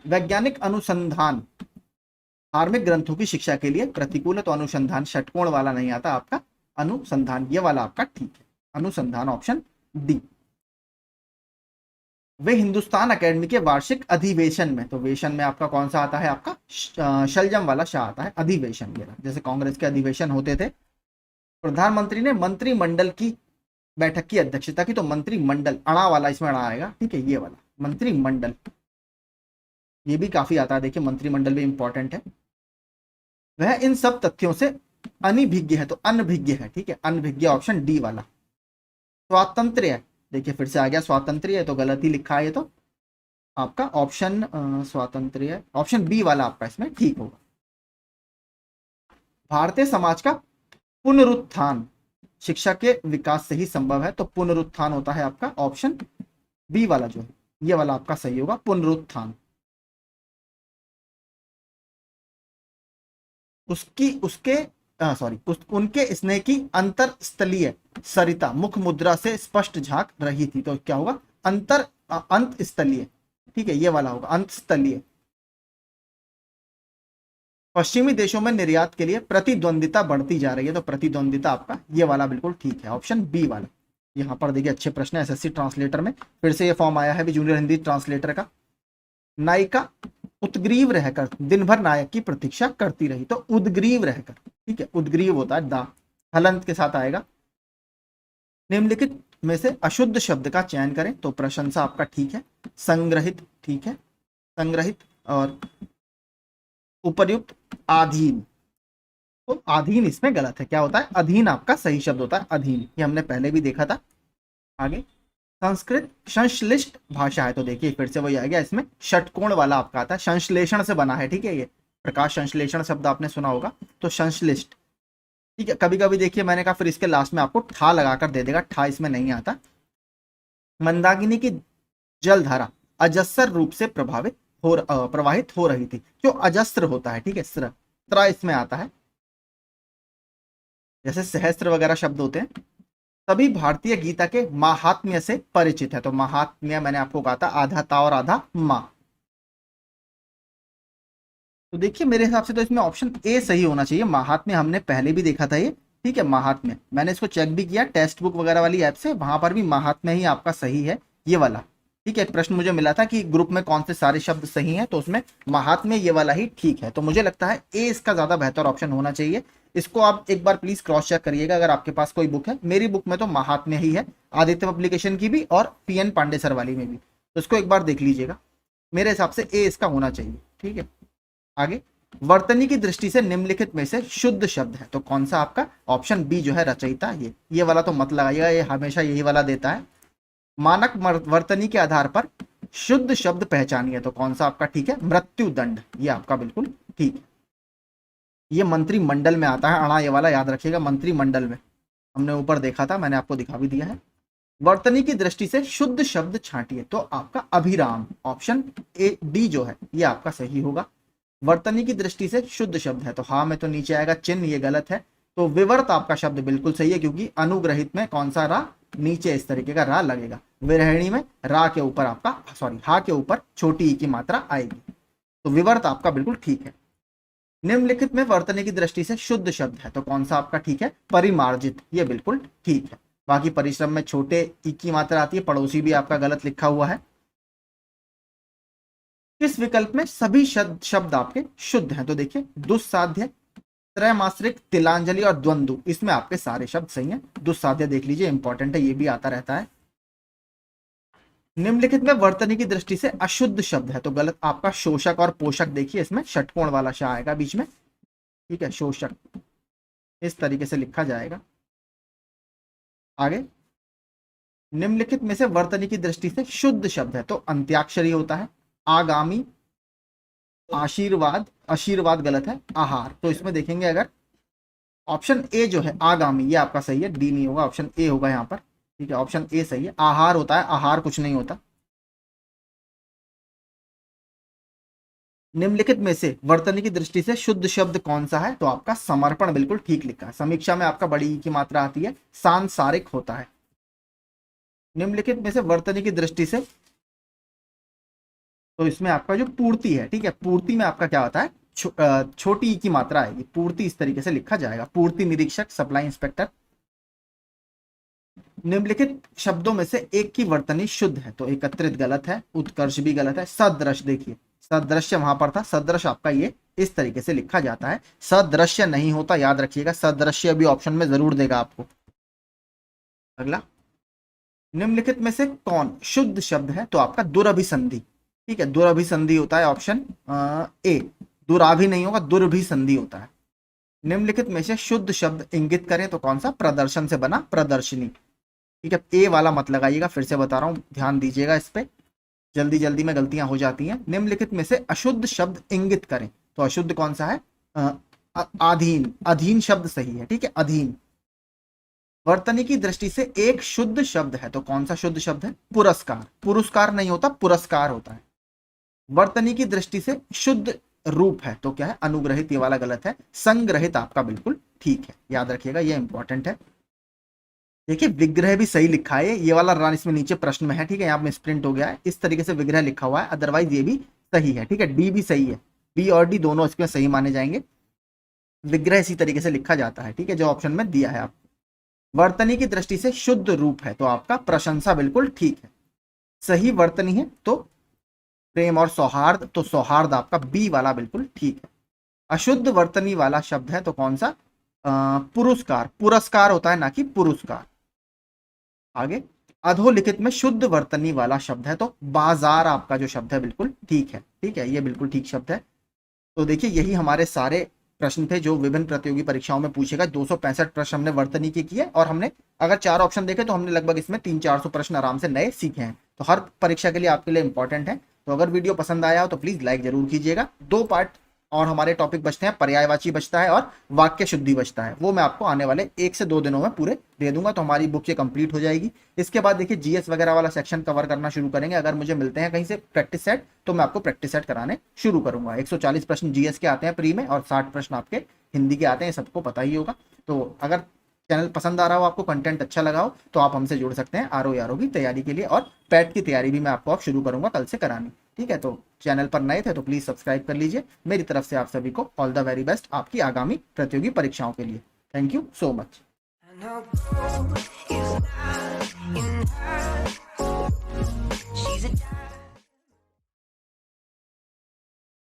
वैज्ञानिक अनुसंधान धार्मिक ग्रंथों की शिक्षा के लिए प्रतिकूल है, तो अनुसंधान षटकोण वाला नहीं आता आपका, अनुसंधान ये वाला आपका ठीक है, अनुसंधान ऑप्शन डी। वे हिंदुस्तान अकेडमी के वार्षिक अधिवेशन में, तो वेशन में आपका कौन सा आता है, आपका शलजम वाला शाह आता है, अधिवेशन, जैसे कांग्रेस के अधिवेशन होते थे। प्रधानमंत्री ने मंत्रिमंडल की बैठक की अध्यक्षता की, तो मंत्रिमंडल अणा वाला इसमें अणा आएगा, ठीक है, ये वाला मंत्रिमंडल, ये भी काफी आता है, देखिए मंत्रिमंडल भी इंपॉर्टेंट है। वह इन सब तथ्यों से अनिभिज्ञ है, तो अनभिज्ञ है, ठीक है, अनभिज्ञ ऑप्शन डी वाला। स्वातंत्र्य है, देखिए फिर से आ गया स्वातंत्र्य है, तो गलत ही लिखा है, तो आपका ऑप्शन स्वातंत्र्य ऑप्शन बी वाला आपका इसमें ठीक होगा। भारतीय समाज का पुनरुत्थान शिक्षा के विकास से ही संभव है, तो पुनरुत्थान होता है आपका ऑप्शन बी वाला, जो है ये वाला आपका सही होगा, पुनरुत्थान। उसकी उसके सॉरी उनके स्नेह की अंतरस्थलीय सरिता मुख मुद्रा से स्पष्ट झांक रही थी, तो क्या होगा, अंत स्थलीय, ठीक है, ये वाला होगा अंतस्थलीय। पश्चिमी देशों में निर्यात के लिए प्रतिद्वंदिता बढ़ती जा रही है, तो प्रतिद्वंदिता आपका ये वाला बिल्कुल ठीक है, ऑप्शन बी वाला। यहाँ पर देखिए अच्छे प्रश्न है, एसएससी ट्रांसलेटर में फिर से ये फॉर्म आया है भी जूनियर हिंदी ट्रांसलेटर का। नायिका उद्ग्रीव रहकर दिन भर नायक की प्रतीक्षा करती रही, तो उद्ग्रीव रहकर, ठीक है, उद्ग्रीव होता है दा, हलंत के साथ आएगा। निम्नलिखित में से अशुद्ध शब्द का चयन करें, तो प्रशंसा आपका ठीक है, संग्रहित ठीक है, संग्रहित, और उपर्युक्त अधीन, तो अधीन इसमें गलत है, क्या होता है, अधीन आपका सही शब्द होता है, अधीन, ये हमने पहले भी देखा था। आगे, संस्कृत संश्लिष्ट भाषा है, तो देखिए फिर से वही आ गया, इसमें षटकोण वाला आपका आता है, संश्लेषण से बना है, ठीक है, ये प्रकाश संश्लेषण शब्द आपने सुना होगा, तो संश्लिष्ट, ठीक है। कभी कभी देखिए मैंने कहा फिर इसके लास्ट में आपको ठा लगाकर दे देगा, ठा इसमें नहीं आता। मंदाकिनी की जलधारा अजस्र रूप से प्रवाहित हो रही थी, जो अजस्र होता है, ठीक है, स्र इसमें आता है, जैसे सहस्त्र वगैरह शब्द होते हैं। सभी भारतीय गीता के महात्म्य से परिचित है, तो महात्म्य मैंने आपको कहा था आधा ता और आधा मा, तो देखिए मेरे हिसाब से तो इसमें ऑप्शन ए सही होना चाहिए। महात्म्य हमने पहले भी देखा था ये, ठीक है, महात्म्य मैंने इसको चेक भी किया टेक्स्ट बुक वगैरह वाली ऐप से, वहां पर भी महात्म्य ही आपका सही है, ये वाला, ठीक है। प्रश्न मुझे मिला था कि ग्रुप में कौन से सारे शब्द सही हैं, तो उसमें महात्म्य ये वाला ही ठीक है, तो मुझे लगता है ए इसका ज्यादा बेहतर ऑप्शन होना चाहिए। इसको आप एक बार प्लीज क्रॉस चेक करिएगा अगर आपके पास कोई बुक है, मेरी बुक में तो महात्म्य ही है, आदित्य पब्लिकेशन की भी और पीएन पांडे सर वाली में भी, तो इसको एक बार देख लीजिएगा, मेरे हिसाब से ए इसका होना चाहिए, ठीक है। आगे, वर्तनी की दृष्टि से निम्नलिखित में से शुद्ध शब्द है, तो कौन सा आपका ऑप्शन बी जो है रचयिता, ये वाला तो मत लगाइएगा, ये हमेशा यही वाला देता है। मानक वर्तनी के आधार पर शुद्ध शब्द पहचानिए, तो कौन सा आपका ठीक है, मृत्युदंड, ये आपका बिल्कुल ठीक है। ये मंत्रिमंडल में आता है, अणा ये वाला याद रखिएगा, मंत्रिमंडल में, हमने ऊपर देखा था, मैंने आपको दिखा भी दिया है। वर्तनी की दृष्टि से शुद्ध शब्द छांटिए, तो आपका अभिराम ऑप्शन ए डी जो है ये आपका सही होगा। वर्तनी की दृष्टि से शुद्ध शब्द है तो हाँ में तो नीचे आएगा चिन्ह, ये गलत है। तो विवर्त आपका शब्द बिल्कुल सही है, क्योंकि अनुग्रहित में कौन सा रा, नीचे इस तरीके का रा लगेगा। विरहिणी में रा के ऊपर आपका हा के ऊपर छोटी ई की मात्रा आएगी, तो विवर्त आपका बिल्कुल ठीक है। निम्नलिखित में वर्तनी की दृष्टि से शुद्ध शब्द है तो कौन सा आपका ठीक है, परिमार्जित, ये बिल्कुल ठीक है। बाकी परिश्रम में छोटे ई की मात्रा आती है, पड़ोसी भी आपका गलत लिखा हुआ है। किस विकल्प में सभी शब्द आपके शुद्ध हैं, तो देखिए दुस्साध्य, त्रैमासिक, तिलांजलि और द्वंद्व, इसमें आपके सारे शब्द सही हैं। दुस्साध्य देख लीजिए, इंपॉर्टेंट है, ये भी आता रहता है। निम्नलिखित में वर्तनी की दृष्टि से अशुद्ध शब्द है तो गलत आपका शोषक और पोषक, देखिए इसमें षटकोण वाला शाह आएगा बीच में, ठीक है, शोषक इस तरीके से लिखा जाएगा। आगे, निम्नलिखित में से वर्तनी की दृष्टि से शुद्ध शब्द है तो अंत्याक्षरी होता है। आगामी, आशीर्वाद, आशीर्वाद गलत है। आहार, तो इसमें देखेंगे अगर ऑप्शन ए जो है आगामी, ये आपका सही है, डी नहीं होगा, ऑप्शन ए होगा यहाँ पर, ठीक है, ऑप्शन ए सही है। आहार होता है, आहार कुछ नहीं होता। निम्नलिखित में से वर्तनी की दृष्टि से शुद्ध शब्द कौन सा है, तो आपका समर्पण बिल्कुल ठीक लिखा है। समीक्षा में आपका बड़ी ई की मात्रा आती है। सांसारिक होता है। निम्नलिखित में से वर्तनी की दृष्टि से, तो इसमें आपका जो पूर्ति है, ठीक है, पूर्ति में आपका क्या होता है, छोटी ई की मात्रा आएगी, पूर्ति इस तरीके से लिखा जाएगा। पूर्ति निरीक्षक, सप्लाई इंस्पेक्टर। निम्नलिखित शब्दों में से एक की वर्तनी शुद्ध है तो एकत्रित गलत है, उत्कर्ष भी गलत है। सदृश, देखिए सदृश्य वहां पर था, सदृश आपका ये इस तरीके से लिखा जाता है, सदृश्य नहीं होता, याद रखिएगा। सदृश्य भी ऑप्शन में जरूर देगा आपको। अगला, निम्नलिखित में से कौन शुद्ध शब्द है, तो आपका दुरभिसंधि, ठीक है, दुरभिसंधि होता है, ऑप्शन ए। दुराभि नहीं होगा, दुर्भिसंधि होता है। निम्नलिखित में से शुद्ध शब्द इंगित करें तो कौन सा, प्रदर्शन से बना प्रदर्शनी, ठीक है, ए वाला मत लगाइएगा, फिर से बता रहा हूं, ध्यान दीजिएगा इस पे, जल्दी जल्दी में गलतियां हो जाती हैं। निम्नलिखित में से अशुद्ध शब्द इंगित करें तो अशुद्ध कौन सा है, अधीन, अधीन शब्द सही है, ठीक है, अधीन। वर्तनी की दृष्टि से एक शुद्ध शब्द है तो कौन सा शुद्ध शब्द है, पुरस्कार, पुरस्कार नहीं होता, पुरस्कार होता है। वर्तनी की दृष्टि से शुद्ध रूप है तो क्या है, अनुग्रहित, ये वाला गलत है। संग्रहित आपका बिल्कुल ठीक है, याद रखिएगा, ये इंपॉर्टेंट है। देखिए विग्रह भी सही लिखा है, ये वाला रन इसमें नीचे प्रश्न में है, ठीक है, यहाँ में स्प्रिंट हो गया है, इस तरीके से विग्रह लिखा हुआ है, अदरवाइज ये भी सही है, ठीक है, डी भी सही है, बी और डी दोनों इसमें सही माने जाएंगे। विग्रह इसी तरीके से लिखा जाता है, ठीक है, जो ऑप्शन में दिया है आपको। वर्तनी की दृष्टि से शुद्ध रूप है तो आपका प्रशंसा बिल्कुल ठीक है। सही वर्तनी है तो प्रेम और सौहार्द, तो सौहार्द आपका बी वाला बिल्कुल ठीक है। अशुद्ध वर्तनी वाला शब्द है तो कौन सा, पुरस्कार, पुरस्कार होता है ना कि पुरस्कार। आगे, अधोलिखित में शुद्ध वर्तनी वाला शब्द है तो बाजार आपका जो शब्द है बिल्कुल ठीक है, ठीक है, ये बिल्कुल ठीक शब्द है। तो देखिए यही हमारे सारे प्रश्न थे जो विभिन्न प्रतियोगी परीक्षाओं में पूछेगा। 265 प्रश्न हमने वर्तनी के किए और हमने अगर 4 ऑप्शन देखे तो हमने लगभग इसमें 300-400 प्रश्न आराम से नए सीखे हैं। तो हर परीक्षा के लिए आपके लिए इंपॉर्टेंट है। तो अगर वीडियो पसंद आया हो तो प्लीज लाइक जरूर कीजिएगा। 2 पार्ट और हमारे टॉपिक बचते हैं, पर्यायवाची बचता है और वाक्य शुद्धि बचता है, वो मैं आपको आने वाले 1 से 2 दिनों में पूरे दे दूंगा, तो हमारी बुक ये कंप्लीट हो जाएगी। इसके बाद देखिए जीएस वगैरह वाला सेक्शन कवर करना शुरू करेंगे। अगर मुझे मिलते हैं कहीं से प्रैक्टिस सेट तो मैं आपको प्रैक्टिस सेट कराने शुरू करूंगा। 140 प्रश्न जीएस के आते हैं प्री में और 60 प्रश्न आपके हिंदी के आते हैं, सबको पता ही होगा। तो अगर चैनल पसंद आ रहा हो, आपको कंटेंट अच्छा लगा हो, तो आप हमसे जुड़ सकते हैं आरओ की तैयारी के लिए, और पैट की तैयारी भी मैं आपको अब शुरू करूंगा कल से करानी, ठीक है। तो चैनल पर नए थे तो प्लीज सब्सक्राइब कर लीजिए। मेरी तरफ से आप सभी को ऑल द वेरी बेस्ट आपकी आगामी प्रतियोगी परीक्षाओं के लिए। Thank you so much.